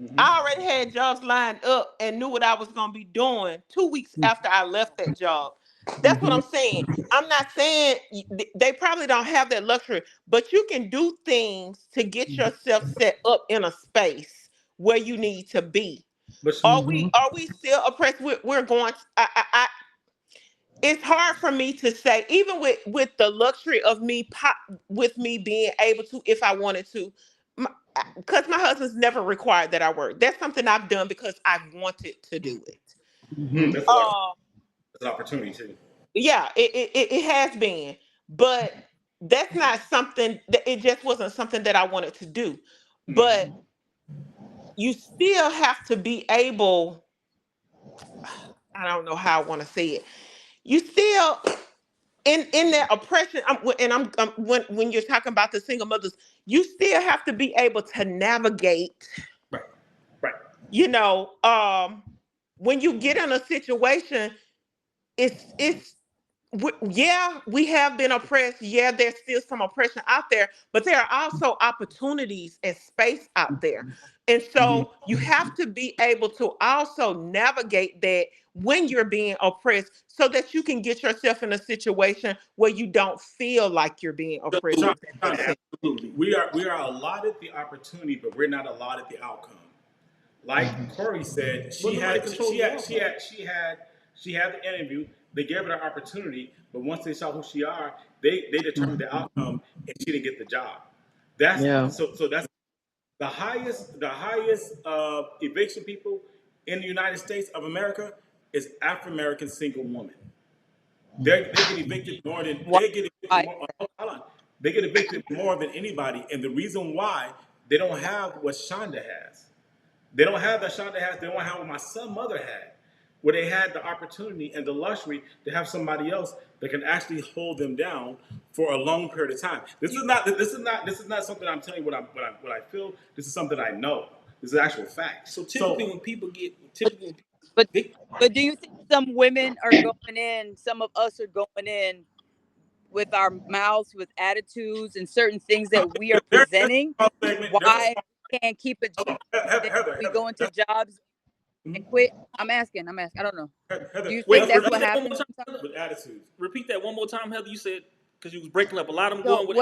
mm-hmm. I already had jobs lined up and knew what I was gonna be doing 2 weeks after I left that job. That's what Mhm. I'm saying. I'm not saying they probably don't have that luxury, but you can do things to get yourself set up in a space where you need to be. But Mhm. Are we still oppressed? We're going. It's hard for me to say, even with the luxury of with me being able to, if I wanted to, because my husband's never required that I work. That's something I've done because I've wanted to do it. Mhm. that's a luxury. Um, That's an opportunity too. yeah, it has been, but that's not something that, it just wasn't something that I wanted to do. But Mm-hmm. you still have to be able. I don't know how I want to say it. You still in that oppression. And when you're talking about the single mothers, you still have to be able to navigate. Right, right. You know, when you get in a situation, it's yeah, we have been oppressed. Yeah, there's still some oppression out there, but there are also opportunities and space out there. And Mhm. so you have to be able to also navigate that when you're being oppressed so that you can get yourself in a situation where you don't feel like you're being So, oppressed, if that makes Shonda, sense. Absolutely. we are allotted the opportunity, but we're not allotted the outcome. Like Corey said, But nobody controls the outcome. she had the interview. They gave her the opportunity, but once they saw who she are, they determined the outcome, and she didn't get the job. Yeah. That's the highest eviction people in the United States of America is African American single women. They get evicted more than Why? they get evicted Why? more. Hold on, they get evicted more than anybody, and the reason why they don't have what Shonda has. They don't have that Shonda has. They don't have what my son mother had, where they had the opportunity and the luxury to have somebody else that can actually hold them down for a long period of time. This is not something I'm telling you what I feel. This is something I know. This is actual fact. So typically, So when people get typically when people But get but do you think some women are going in, some of us are going in with our mouths with attitudes and certain things that we are there's a presenting? small segment. There's a Why small. we can't keep a job? Hold Then Heather, we Heather, go into that's, jobs and mhm. quit? I'm asking. I'm asking. I don't know. Do Heather, you think wait, that's that's that's what repeat that one more happens time. sometimes? Heather. with attitudes. Repeat that one more time, Heather. You said because you was breaking up a lot. I'm So going with.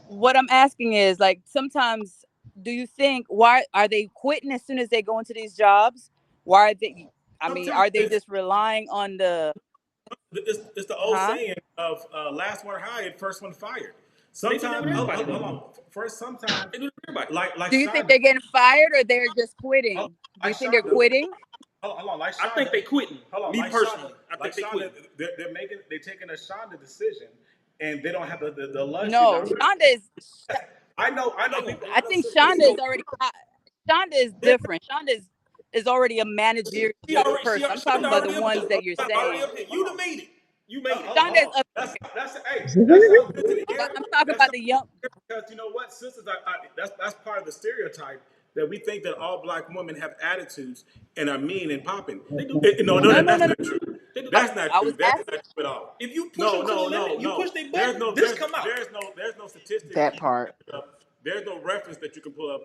what I'm asking is, like, sometimes, do you think, why are they quitting as soon as they go into these jobs? Why are they, I mean, Sometimes are they just relying on the, it's the old huh? saying of last one hired, first one fired. They do that with Sometimes, everybody hold though. on. First, sometimes, They do that with everybody. like Do you think Shonda, they're getting fired or they're just hold- quitting? Do like you think they're Shonda, quitting? hold on, like I think Shonda, they quitting. hold on, Me personally, I like think they Shonda, quitting. they're taking a Shonda decision, and they don't have the luxury. No, Shonda is, I know Hang on. people, a I lot of think sisters. Shonda is already, Shonda is different. Shonda is already a managerial type of person. I'm talking Shonda about the already up there. ones that you're Shonda already saying. up there. You done made it. You made it. Shonda is up, That's hey, that sounds good to the but ear. I'm talking That about sounds the young. because you know what, sisters, that's part of the stereotype that we think that all black women have attitudes and are mean and popping. They do. No, No, no, no, that's no, not true. They do. That's not I true. was That's asking. not true at all. If you push No, them to the no, limit, no, you no. push their button, this come out. There's no statistics That you can part. put up. There's no reference that you can pull up.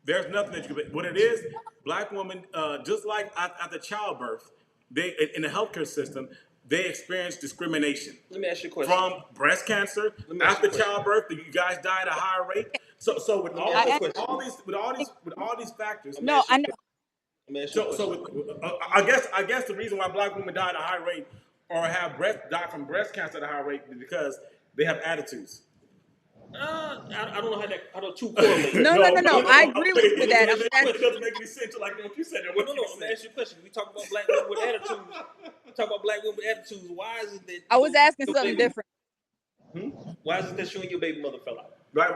There's nothing that you can. What it is, black women, just like after childbirth, they in the healthcare system, they experience discrimination Let me ask you a question. from breast cancer Let me ask you after a question. childbirth. You guys die at a higher rate. So with Let me all ask you a I this, question. with all these factors. Let me no, ask you I a know. question. Let me ask you a So question. I guess the reason why black women die at a high rate or die from breast cancer at a high rate is because they have attitudes. I don't know how the two correlate. No. I agree with you with that. I'm It asking. doesn't make any sense. Like what you said. No. I'm gonna ask you a question. We talk about black women with attitudes. We talk about black women with attitudes. Why is it that I was asking your something baby, different. why is it that you and your baby mother fell out? Right?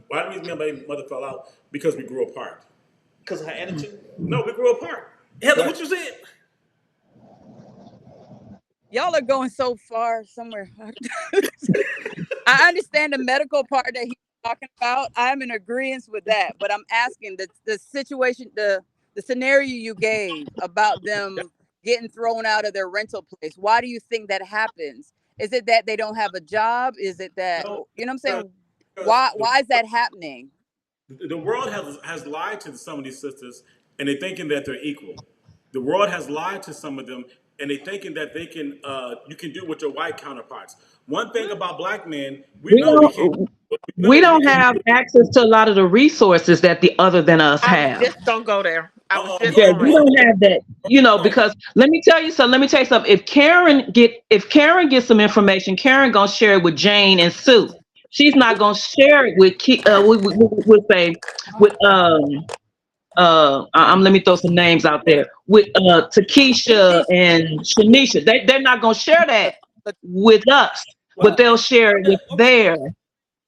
Why did my baby mother fell out? Because we grew apart. Because of her attitude? No, we grew apart. Heather, what you said? Y'all are going so far somewhere. I understand the medical part that he's talking about. I'm in agreement with that, but I'm asking the situation, the scenario you gave about them getting thrown out of their rental place. Why do you think that happens? Is it that they don't have a job? Is it that, No, you know what I'm because saying? Why is that happening? the world has lied to some of these sisters, and they're thinking that they're equal. The world has lied to some of them, and they're thinking that they can you can do with your white counterparts. One thing about black men, we We know we can't. don't We know we we don't can. have access to a lot of the resources that the other than us I was have. just gonna go there. I was just Yeah, Hold we going. on, don't have that, hold on. because let me tell you something. If Karen gets some information, Karen gonna share it with Jane and Sue. She's not gonna share it with with let me throw some names out there with Takesha and Shanisha. They're not gonna share that But with us, but Well, they'll share it with okay. their.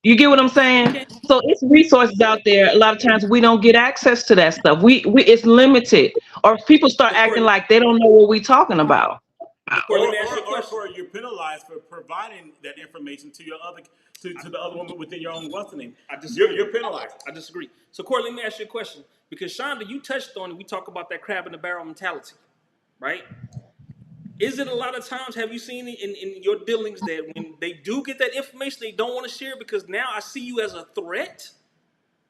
You get what I'm saying? Okay. So it's resources out there. A lot of times we don't get access to that stuff. We it's limited, or people start So acting Corey, like they don't know what we're talking about. let me ask you a Or question. for you're penalized for providing that information to your other to the other woman within your own wealth. I disagree. You're penalized. I disagree. So Corey, let me ask you a question. Because Shonda, you touched on it. We talk about that crab in the barrel mentality, right? Is it a lot of times, have you seen it in your dealings that when they do get that information, they don't want to share because now I see you as a threat?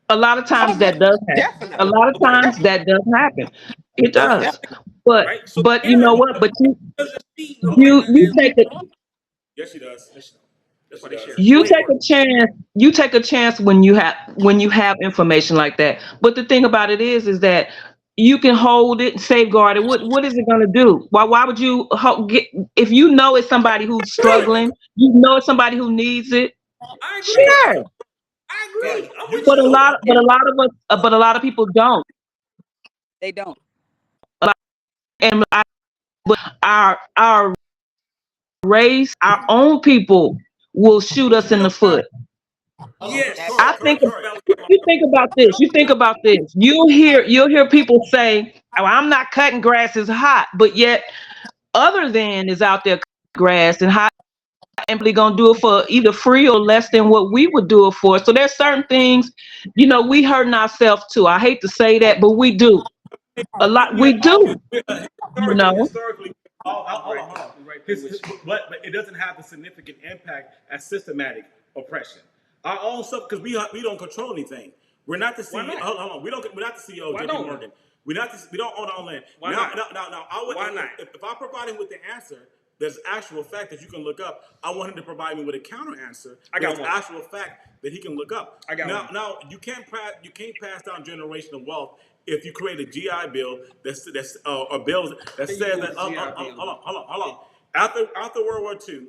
A lot of Oh, times that most does happen. A definitely. lot of Okay, times that does happen. It Most does. definitely. But right? So you know Karen what? But doesn't see you take it. Yes, she does. Listen, Yes, that's why she they does. share it. Go You ahead, take Corey. a chance. You take a chance when you have information like that. But the thing about it is that you can hold it, safeguard it. What is it going to do? Why would you get if you know it's somebody who's struggling? You know it's somebody who needs it. I agree. Share. I Right. agree. I'm You with But you a should. though. lot, but a lot of us, but a lot of people don't. they don't. And but our race, our own people will shoot us You in know, the foot. hold on, Yes. I think Corey. you think about this. You think about this. You'll hear people say, "Oh, I'm not cutting grass is hot," but yet other than is out there cutting grass and hot simply gonna do it for either free or less than what we would do it for. So there's certain things, we hurting ourselves too. I hate to say that, but we do. A lot We have we always do, you historically, know. historically. Hold on, hold on. I'm right there with you. But it doesn't have the significant impact as systematic oppression. Our own stuff, because we don't control anything. We're not the Why CEO. not? Hold on. We're not the CEO of Why JP don't we? Morgan. We don't own our own land. Why Now, not? I would, Why not? if I provide him with the answer, there's actual fact that you can look up. I want him to provide me with a counter answer. I got There's one. actual fact that he can look up. I got one. Now you can't pass down generational wealth if you create a GI Bill that's a bill that There you says go that with the GI Bill. hold on. After World War II,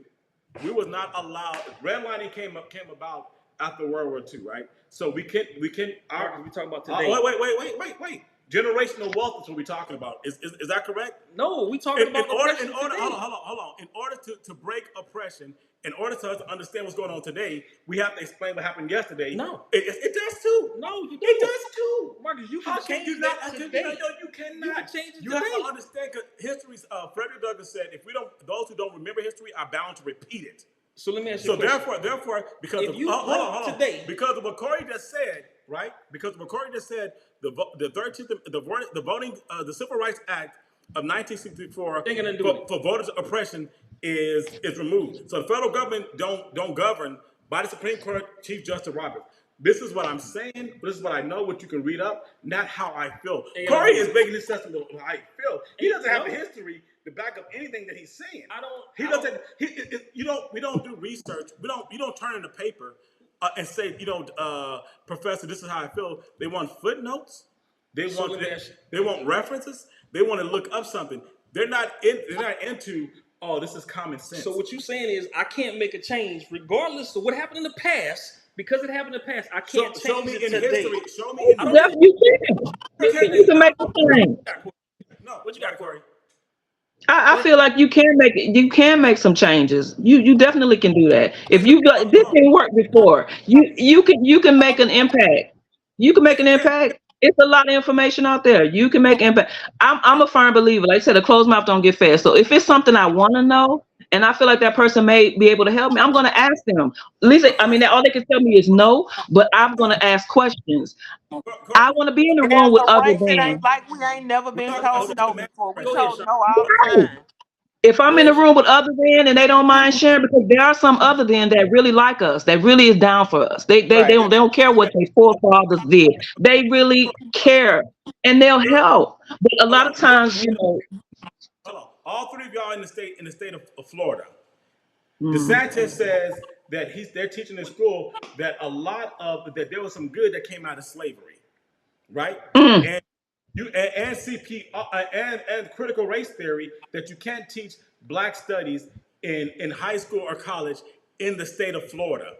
we was not allowed. Redlining came about after World War II, right? So we can Marcus, we talking about today. wait. Generational wealth is what we're talking about. Is that correct? No, we talking about oppression In order, today. hold on. In order to break oppression, in order for us to understand what's going on today, we have to explain what happened yesterday. No. It does too. No, you It don't. does too. Marcus, you How can can you change not? that today. You cannot. You can change it You have to today. understand because history. Frederick Douglass said, "If we don't, those who don't remember history are bound to repeat it." So let me ask you So a question. therefore, because If of you hold on, today, because of what Corey just said, right? Because of what Corey just said, the 13th, the voting, the Civil Rights Act of 1964 Ain't got nothing to do with it. for voters' oppression is removed. So the federal government don't govern by the Supreme Court Chief Justice Roberts. This is what I'm saying. This is what I know. What you can read up, not how I feel. Ain't got Corey nothing to do is with making this assessment of how I feel. He doesn't have the No. history to back up anything that he's saying. I don't- He I doesn't. We don't do research. You don't turn in the paper and say, Professor, this is how I feel. They want footnotes. So let me ask you- They want references. They want to look up something. They're not into. Oh, this is common sense. So what you saying is I can't make a change regardless of what happened in the past because it happened in the past. I Show, can't show change me it in today. history. Show me in I don't history. care. You can. You You can't can, make you can no. make a change. No. What you got, Corey? I feel like you can make some changes. You definitely can do that. If you Hold this on. didn't work before, you can make an impact. You can make an You can't. impact. It's a lot of information out there. You can make impact. I'm a firm believer. Like I said, a closed mouth don't get fed. So if it's something I want to know and I feel like that person may be able to help me, I'm going to ask them. At least I Okay. mean, all they can tell me is no, but I'm going to ask questions. I want to be in the And room as with a other race, it ain't than. like we ain't never We're been talking about told Hold no systematic before. We Go ahead, racism. told Sean. no all the Right. time. If I'm Go in ahead. the room with other than and they don't mind sharing, because there are some other than that really like us, that really is down for us. Right. They don't care what their forefathers did. They really care and they'll help. But a Hold lot on. of times, Hold on. All three of y'all in the state of Florida. mm, DeSantis says that they're teaching in school that a lot of that there was some good that came out of slavery, right? mm, And and CP and critical race theory that you can't teach black studies in high school or college in the state of Florida,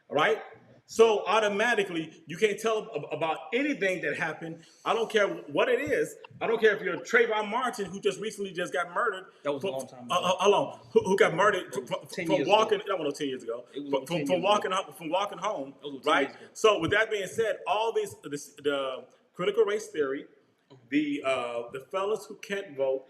right? So automatically you can't tell them about anything that happened. I don't care what it is. I don't care if you're Trayvon Martin, who just recently just got murdered. That was a long time ago. How long? Who got murdered Over 10 from years ago. walking? That was no 10 years ago. It was over 10 From years ago. walking home, That was over 10 right? years ago. So with that being said, all the critical race theory, the fellas who can't vote,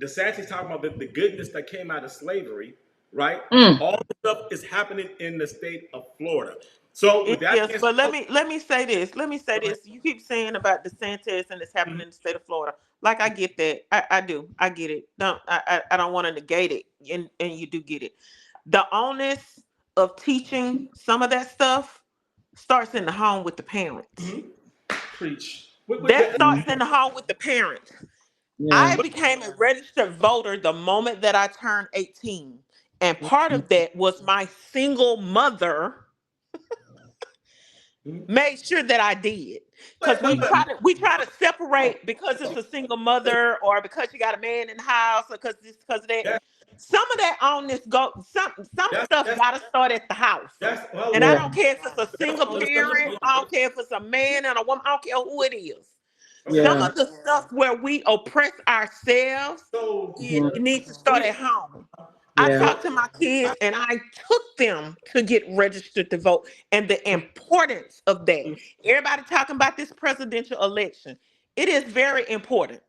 DeSantis talking about the goodness that came out of slavery, right? mm, All this stuff is happening in the state of Florida. So with It that is, being but said, let me say this. Let me say go ahead. this. You keep saying about DeSantis and it's happening in the state of Florida. Like I get that. I do. I get it. Don't I don't want to negate it. And you do get it. The onus of teaching some of that stuff starts in the home with the parents. Preach. That starts in the home with the parents. yeah. I became a registered voter the moment that I turned 18. And part of that was my single mother made sure that I did. Because we try to separate because it's a single mother or because you got a man in the house or because of that. That, Some of that on this go some that's stuff that's gotta start at the house. that's well, And I Yeah. don't care if it's a single parent, I don't care if it's a man and a woman, I don't care who it is. okay. Some Yeah. of the stuff where we oppress ourselves, So it Mhm. needs to start we at home. I Yeah. talked to my kids and I took them to get registered to vote and the importance of that. Everybody talking about this presidential election. It is very important.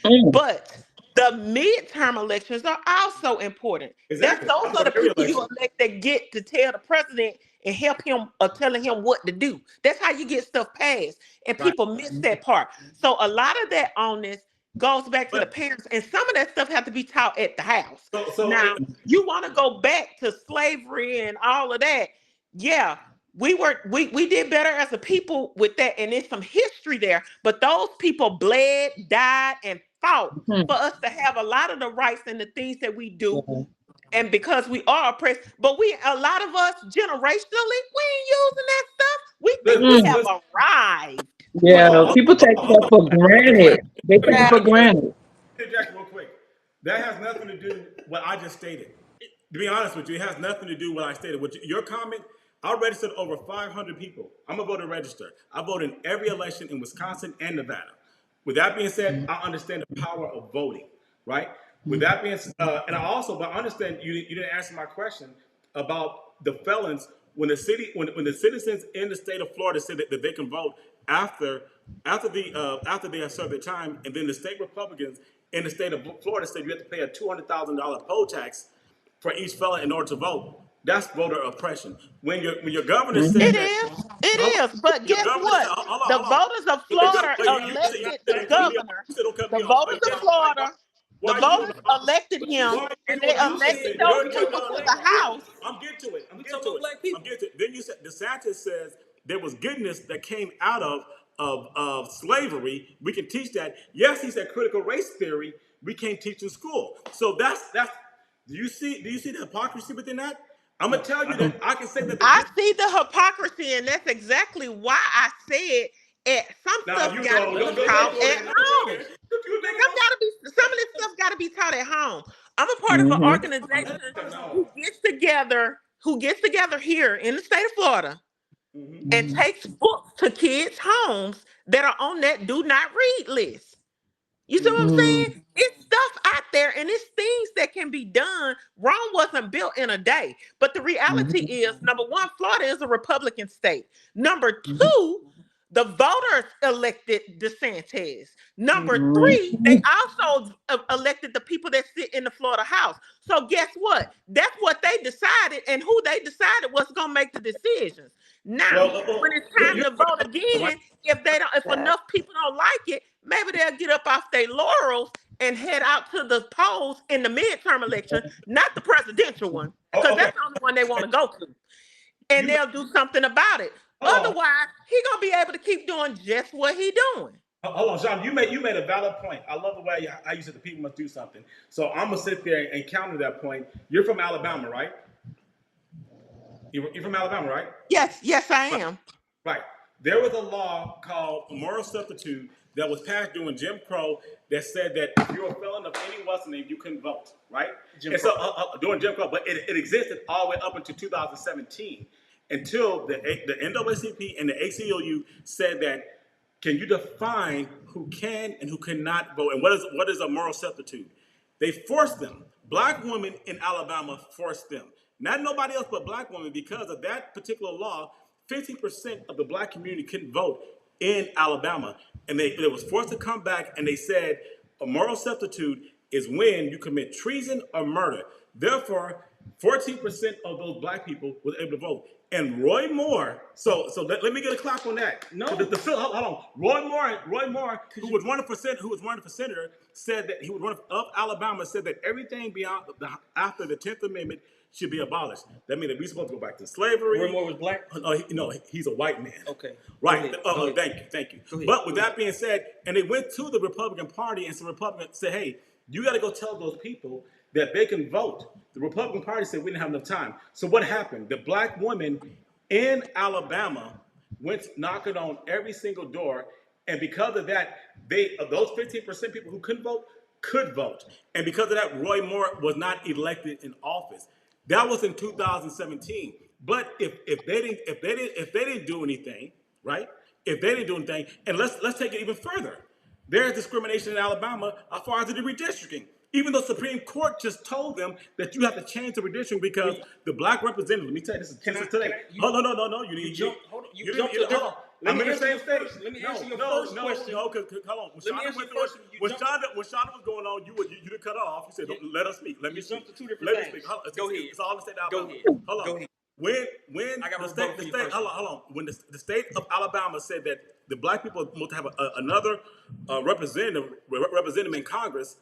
Mm, But the midterm elections are also important. exactly. Those I'm are for the every people you election. elect that get to tell the president and help him or telling him what to do. That's how you get stuff passed. And Right. people miss that part. So a lot of that on this goes back to the But parents, and some of that stuff have to be taught at the house. so Now, you want to go back to slavery and all of that. Yeah, we did better as a people with that, and there's some history there. But those people bled, died, and fought mm, for us to have a lot of the rights and the things that we do. yeah. And because we are oppressed, but a lot of us generationally, we ain't using that stuff. We think we Mm, have listen, arrived. hold yeah. on, hold People on, take hold stuff on. for granted. They take it Let for me interject, granted. real quick. That has nothing to do with what I just stated. To be honest with you, it has nothing to do with what I stated. With your comment, I registered over 500 people. I'm a voter registered. I voted in every election in Wisconsin and Nevada. With that being said, I understand the power of voting, right? With that being, and but I understand you didn't answer my question about the felons when the citizens in the state of Florida said that they can vote after after they have served their time, and then the state Republicans in the state of Florida said you have to pay a $200,000 poll tax for each felon in order to vote. That's voter oppression. When your governor Hmm. said It that, is. It hold is. But your guess governor said, what? hold on, The hold on. voters of Wait, Florida you elected said the don't cut me off. governor. You said don't cut The me off. voters of Florida, the Why are you doing voters that? elected him, Why are you and they doing that? elected You're those the people to the one. House. I'm getting to it. I'm We getting talking to about it. black I'm people. getting to it. Then you said DeSantis says there was goodness that came out of slavery. We can teach that. Yes, he said critical race theory. We can't teach in school. So that's. Do you see the hypocrisy within that? I'm gonna tell you that I can say that the I good. see the hypocrisy, and that's exactly why I said some Now stuff you got to know. be Let him Don't taught finish. go at there. Don't go home. there. You nigga don't. Some of this stuff got to be taught at home. I'm a part of an Hmm. organization who gets together here in the state of Florida, and takes books to kids' homes that are on that do not read list. You see what I'm Mm-hmm. saying? It's stuff out there and it's things that can be done. Rome wasn't built in a day. But the reality is, number one, Florida is a Republican state. Number two, the voters elected DeSantis. Number three, they also elected the people that sit in the Florida House. So guess what? That's what they decided, and who they decided was going to make the decisions. Now, when it's time to vote again, if enough people don't like it, maybe they'll get up off their laurels and head out to the polls in the midterm election, not the presidential one, because that's the only one they want to go to. And they'll do something about it. Otherwise, he gonna be able to keep doing just what he doing. Hold on, Sean. You made a valid point. I love the way I you said the people must do something. So I'm gonna sit there and counter that point. You're from Alabama, right? You're from Alabama, right? Yes, I am. Right. There was a law called moral substitute that was passed during Jim Crow that said that if you're a felon of any what's name, you couldn't vote, right? During Jim Crow, but it existed all the way up until 2017, until the NAACP and the ACLU said that can you define who can and who cannot vote, and what is a moral substitute? They forced them. Black women in Alabama forced them. Not nobody else but black women, because of that particular law. 50% of the black community couldn't vote in Alabama. And they was forced to come back, and they said a moral substitute is when you commit treason or murder. Therefore, 14% of those black people were able to vote. And Roy Moore, so let me get a clap on that. No. Hold on. Roy Moore, who was running for senator, said that he was running of Alabama, said that everything beyond after the 10th Amendment should be abolished. That means that we're supposed to go back to slavery. Roy Moore was black? No, he's a white man. Okay. Right. Go ahead. Thank you. Go ahead. But with that being said, and they went to the Republican Party, and some Republicans said, hey, you got to go tell those people that they can vote. The Republican Party said we didn't have enough time. So what happened? The black women in Alabama went knocking on every single door, and because of that, those 15% people who couldn't vote could vote. And because of that, Roy Moore was not elected in office. That was in 2017. But if they didn't do anything, right? If they didn't do anything, and let's take it even further. There's discrimination in Alabama as far as the redistricting. Even though Supreme Court just told them that you have to change the redistricting because the black representatives. Let me tell you, this is today. No. You jumped to a different. I'm in the same stage. Let me answer your first question. No, hold on. When Shonda was going on, you didn't cut off. You said, "Let us speak." Let me jump speak. to two different Let me things. speak. Go ahead. It's all the state of Go Alabama. ahead. Hold on. Go ahead. When I got the rebuttal state, for you first. hold on. When the state of Alabama said that the black people must have another representative in Congress,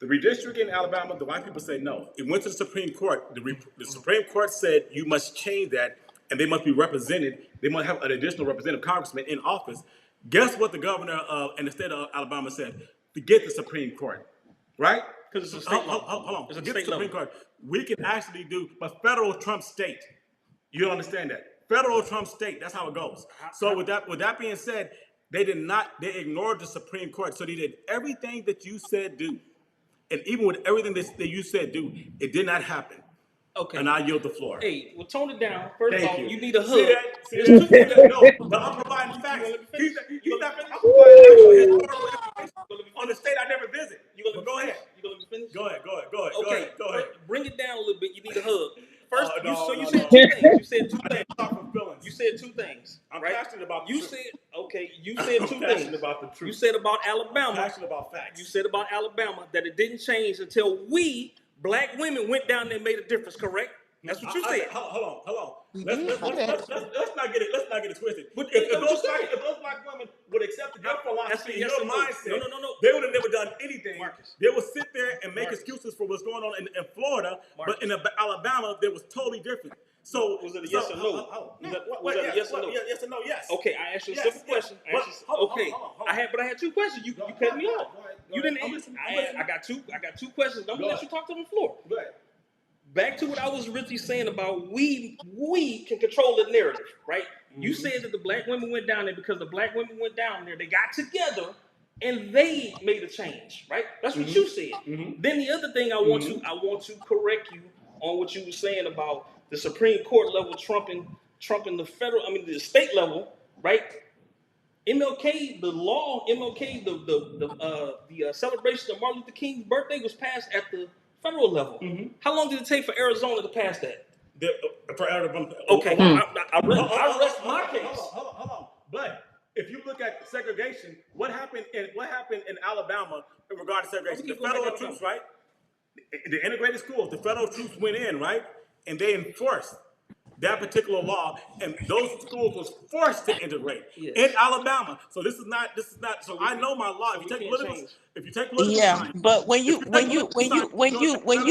the redistricting in Alabama, the white people said no. It went to the Supreme Court. The Supreme Court said you must change that, and they must be represented. They must have an additional representative congressman in office. Guess what the governor and the state of Alabama said? Forget the Supreme Court, right? Because it's a state law. Hold on. It's a Forget the state Supreme level. Court. We can actually do, but federal trumps state. You don't understand that. Federal trumps state. That's how it goes. So with that being said, they ignored the Supreme Court. So they did everything that you said do. And even with everything that you said do, it did not happen. Okay. And I yield the floor. Hey, well, tone it down. First of all, you need a hug. See that? There's two things. No, but I'm providing facts. You gonna let me finish? I'm providing actual historical information on the state I never visit. But go ahead. You gonna let me finish? Go ahead. Okay. Go ahead. Bring it down a little bit. You need a hug. First, No, you no, said no. two things. You said two I things. didn't talk from feelings. You said two things. I'm right? passionate about the You truth. said okay. You said two I'm passionate things. about the truth. You said about I'm Alabama. passionate about facts. You said about Alabama that it didn't change until we black women went down there and made a difference. Correct? That's what you said. Hold on. Let's not get it twisted. But If that's what those you black women would accept your philosophy and yes your or no. mindset, No. they would have never done anything. Marcus. They would sit there and make Marcus. excuses for what's going on in Florida, Marcus. but in Alabama, they was totally different. So Was it a yes or no? Was that a yes or no? Yes or no? Yes. Okay, I asked you a Yes, simple yes. question. But hold on. I had two questions. You cut me off. You didn't answer. I got two questions. I'm gonna let you talk to the floor. Go ahead. Back to what I was originally saying about we can control the narrative, right? Mm-hmm. You said that the black women went down there because the black women went down there, they got together and they made a change, right? That's what you said. Mm-hmm. Then the other thing I want to correct you on what you were saying about the Supreme Court level trumping trumping the the state level, right? MLK, the law, MLK, the celebration of Martin Luther King's birthday was passed at the federal level. Mm-hmm. How long did it take for Arizona to pass that? Okay, I rest my case. Hold on. But if you look at segregation, what happened in Alabama in regard to segregation? The federal troops, right? The integrated schools, the federal troops went in, right? And they enforced that particular law, and those schools was forced to integrate in Alabama. So this is not. So I know my law. If you take political Yeah, science, but when you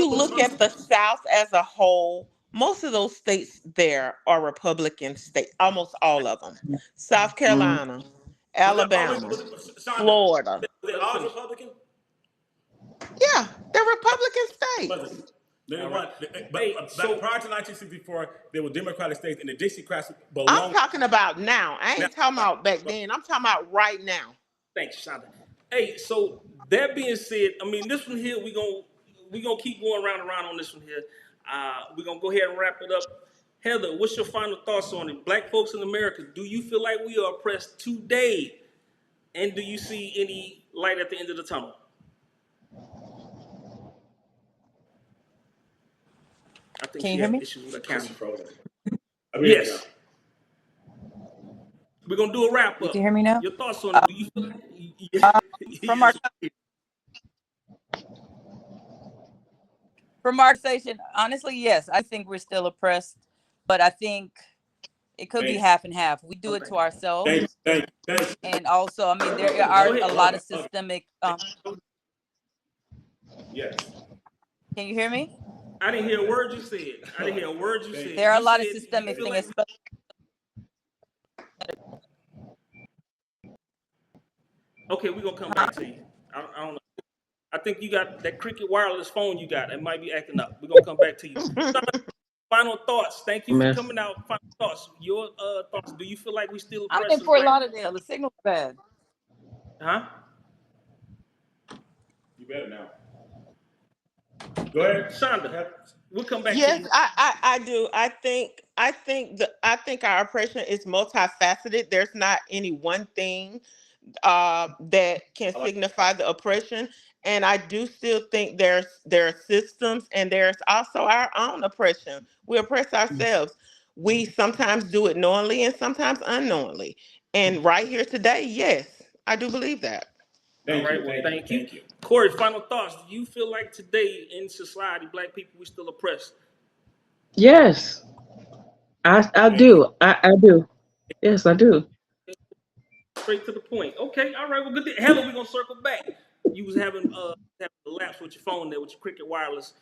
look at the South as a whole, most of those states there are Republican states, almost all of them. South Carolina, Alabama, Florida. they all Republican. Yeah, they're Republican states. But prior to 1964, they were Democratic states, and the Dixiecrats I'm belonged. talking about now. I ain't talking about back then. I'm talking about right now. Thanks, Shonda. Hey, so that being said, this one here we gonna keep going round and round on this one here. We're gonna go ahead and wrap it up. Heather, what's your final thoughts on it? Black folks in America, do you feel like we are oppressed today? And do you see any light at the end of the tunnel? I think Can she you hear has me? issues with her camera. Yes. We're gonna do a wrap You up. can hear me now? Your thoughts on it? Do you feel From our conversation, honestly, yes, I think we're still oppressed, but I think it could be half and half. We do it to ourselves, and also, there are a lot of systemic. Yes. Can you hear me? I didn't hear a word you said. There are a lot of systemic things. Okay, we're gonna come back to you. I don't know. I think you got that Cricket wireless phone you got. It might be acting up. We're gonna come back to you. Final thoughts. Thank you for coming out. Final thoughts. Your thoughts. Do you feel like we still I'm oppressed? in Fort Lauderdale. The signal's bad. Huh? You better now. Go ahead, Shonda. We'll come back to Yes, you. I do. I think our oppression is multifaceted. There's not any one thing that can signify the oppression. And I do still think there are systems, and there's also our own oppression. We oppress ourselves. We sometimes do it knowingly and sometimes unknowingly. And right here today, yes, I do believe that. Thank you. Corey, final thoughts. Do you feel like today in society, black people, we still oppressed? Yes, I do. I do. Yes, I do. Straight to the point. Okay, all right. Well, good. Heather, we're gonna circle back. You was having a lapse with your phone there with your Cricket wireless.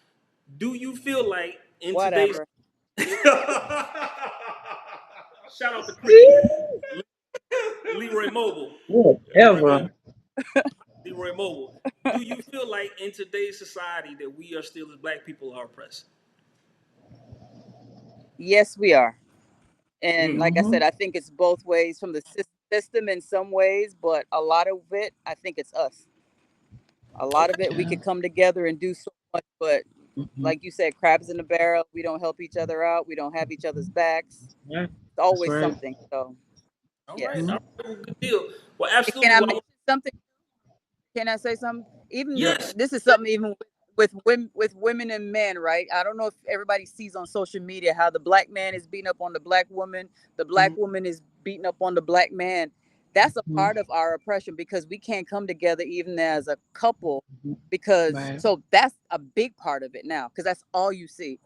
Do you feel like in today's Whatever. shout out to Cricket, Leroy Mobile, Whatever. Leroy Mobile. Do you feel like in today's society that we are still as black people are oppressed? Yes, we are. And like I Mm-hmm. said, I think it's both ways from the system in some ways, but a lot of it, I think it's us. A lot of it, we Yeah. could come together and do so much, but Mm-hmm. like you said, crabs in the barrel. We don't help each other out. We don't have each other's backs. Yeah, It's that's always right. something. So, All right, yes. all right. Well, good deal. Well, Can absolutely. I Well, mention something? Can I say something? Even yes. this is something even with women and men, right? I don't know if everybody sees on social media how the black man is beating up on the black woman, the black woman is beating up on the black man. That's a Mm-hmm. part of our oppression because we can't come together even as a couple because Right. so that's a big part of it now because that's all you see.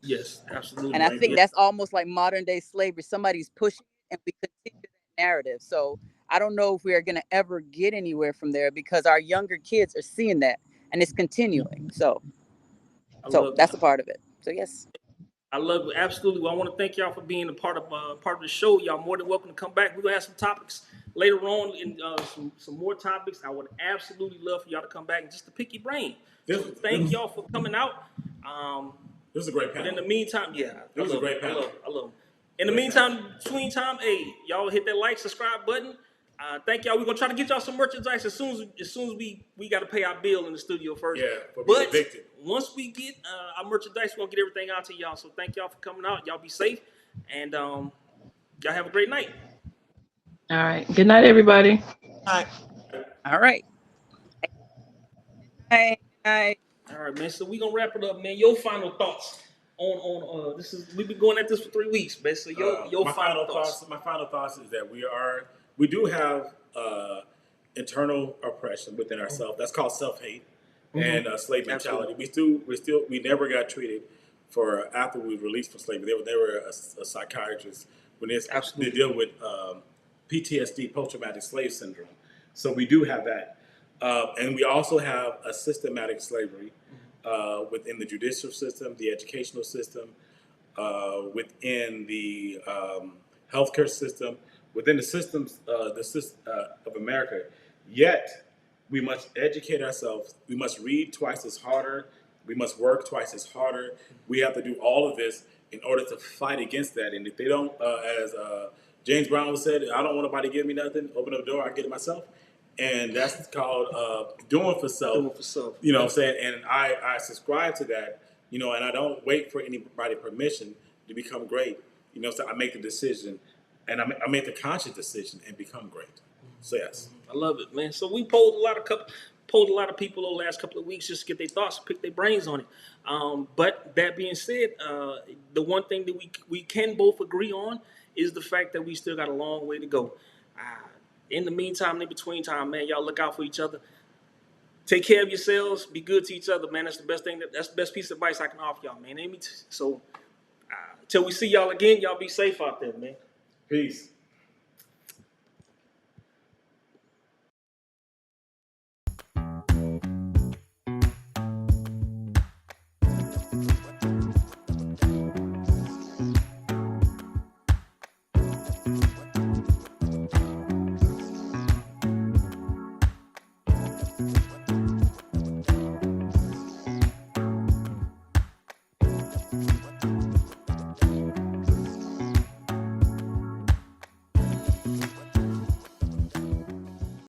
Yes, absolutely. And I think that's almost like modern day slavery. Somebody's pushing it and we continue that narrative. So I don't know if we are going to ever get anywhere from there because our younger kids are seeing that and it's continuing. So I love that's it. a part of it. So yes. I love it. Absolutely. Well, I want to thank y'all for being a part of the show. Y'all more than welcome to come back. We're gonna have some topics later on in some more topics. I would absolutely love for y'all to come back and just to pick your brain. So thank y'all for coming out. This is a great But panel. in the meantime, yeah, This was a great panel. I love them. In the meantime, between time, hey, y'all hit that like, subscribe button. Thank y'all. We're gonna try to get y'all some merchandise as soon as we got to pay our bill in the studio first. Yeah, for being but evicted. once we get our merchandise, we're gonna get everything out to y'all. So thank y'all for coming out. Y'all be safe. And y'all have a great night. All right. Good night, everybody. Right. All right. Good night. All right, man. So we gonna wrap it up, man. Your final thoughts on this is we've been going at this for 3 weeks, man. So your final thoughts. My final thoughts is that we do have internal oppression within ourselves. That's called self hate and slave mentality. We never got treated for after we were released from slavery. They were a psychiatrist when they deal with PTSD, post traumatic slave syndrome. So we do have that, and we also have a systematic slavery within the judicial system, the educational system, within the healthcare system, within the systems of America. Yet, we must educate ourselves. We must read twice as harder. We must work twice as harder. We have to do all of this in order to fight against that. And if they don't, as James Brown said, I don't want nobody to give me nothing. Open up the door, I get it myself. And that's called doing for self. Doing for self. You know what I'm saying? And I subscribe to that, you know, and I don't wait for anybody permission to become great. You know, so I make the decision, and I make the conscious decision and become great. So yes. I love it, man. So we polled a lot of people over the last couple of weeks just to get their thoughts, pick their brains on it. But that being said, the one thing that we can both agree on is the fact that we still got a long way to go. In the meantime, in between time, man, y'all look out for each other. Take care of yourselves. Be good to each other, man. That's the best thing. That's the best piece of advice I can offer y'all, man. So until we see y'all again, y'all be safe out there, man. Peace.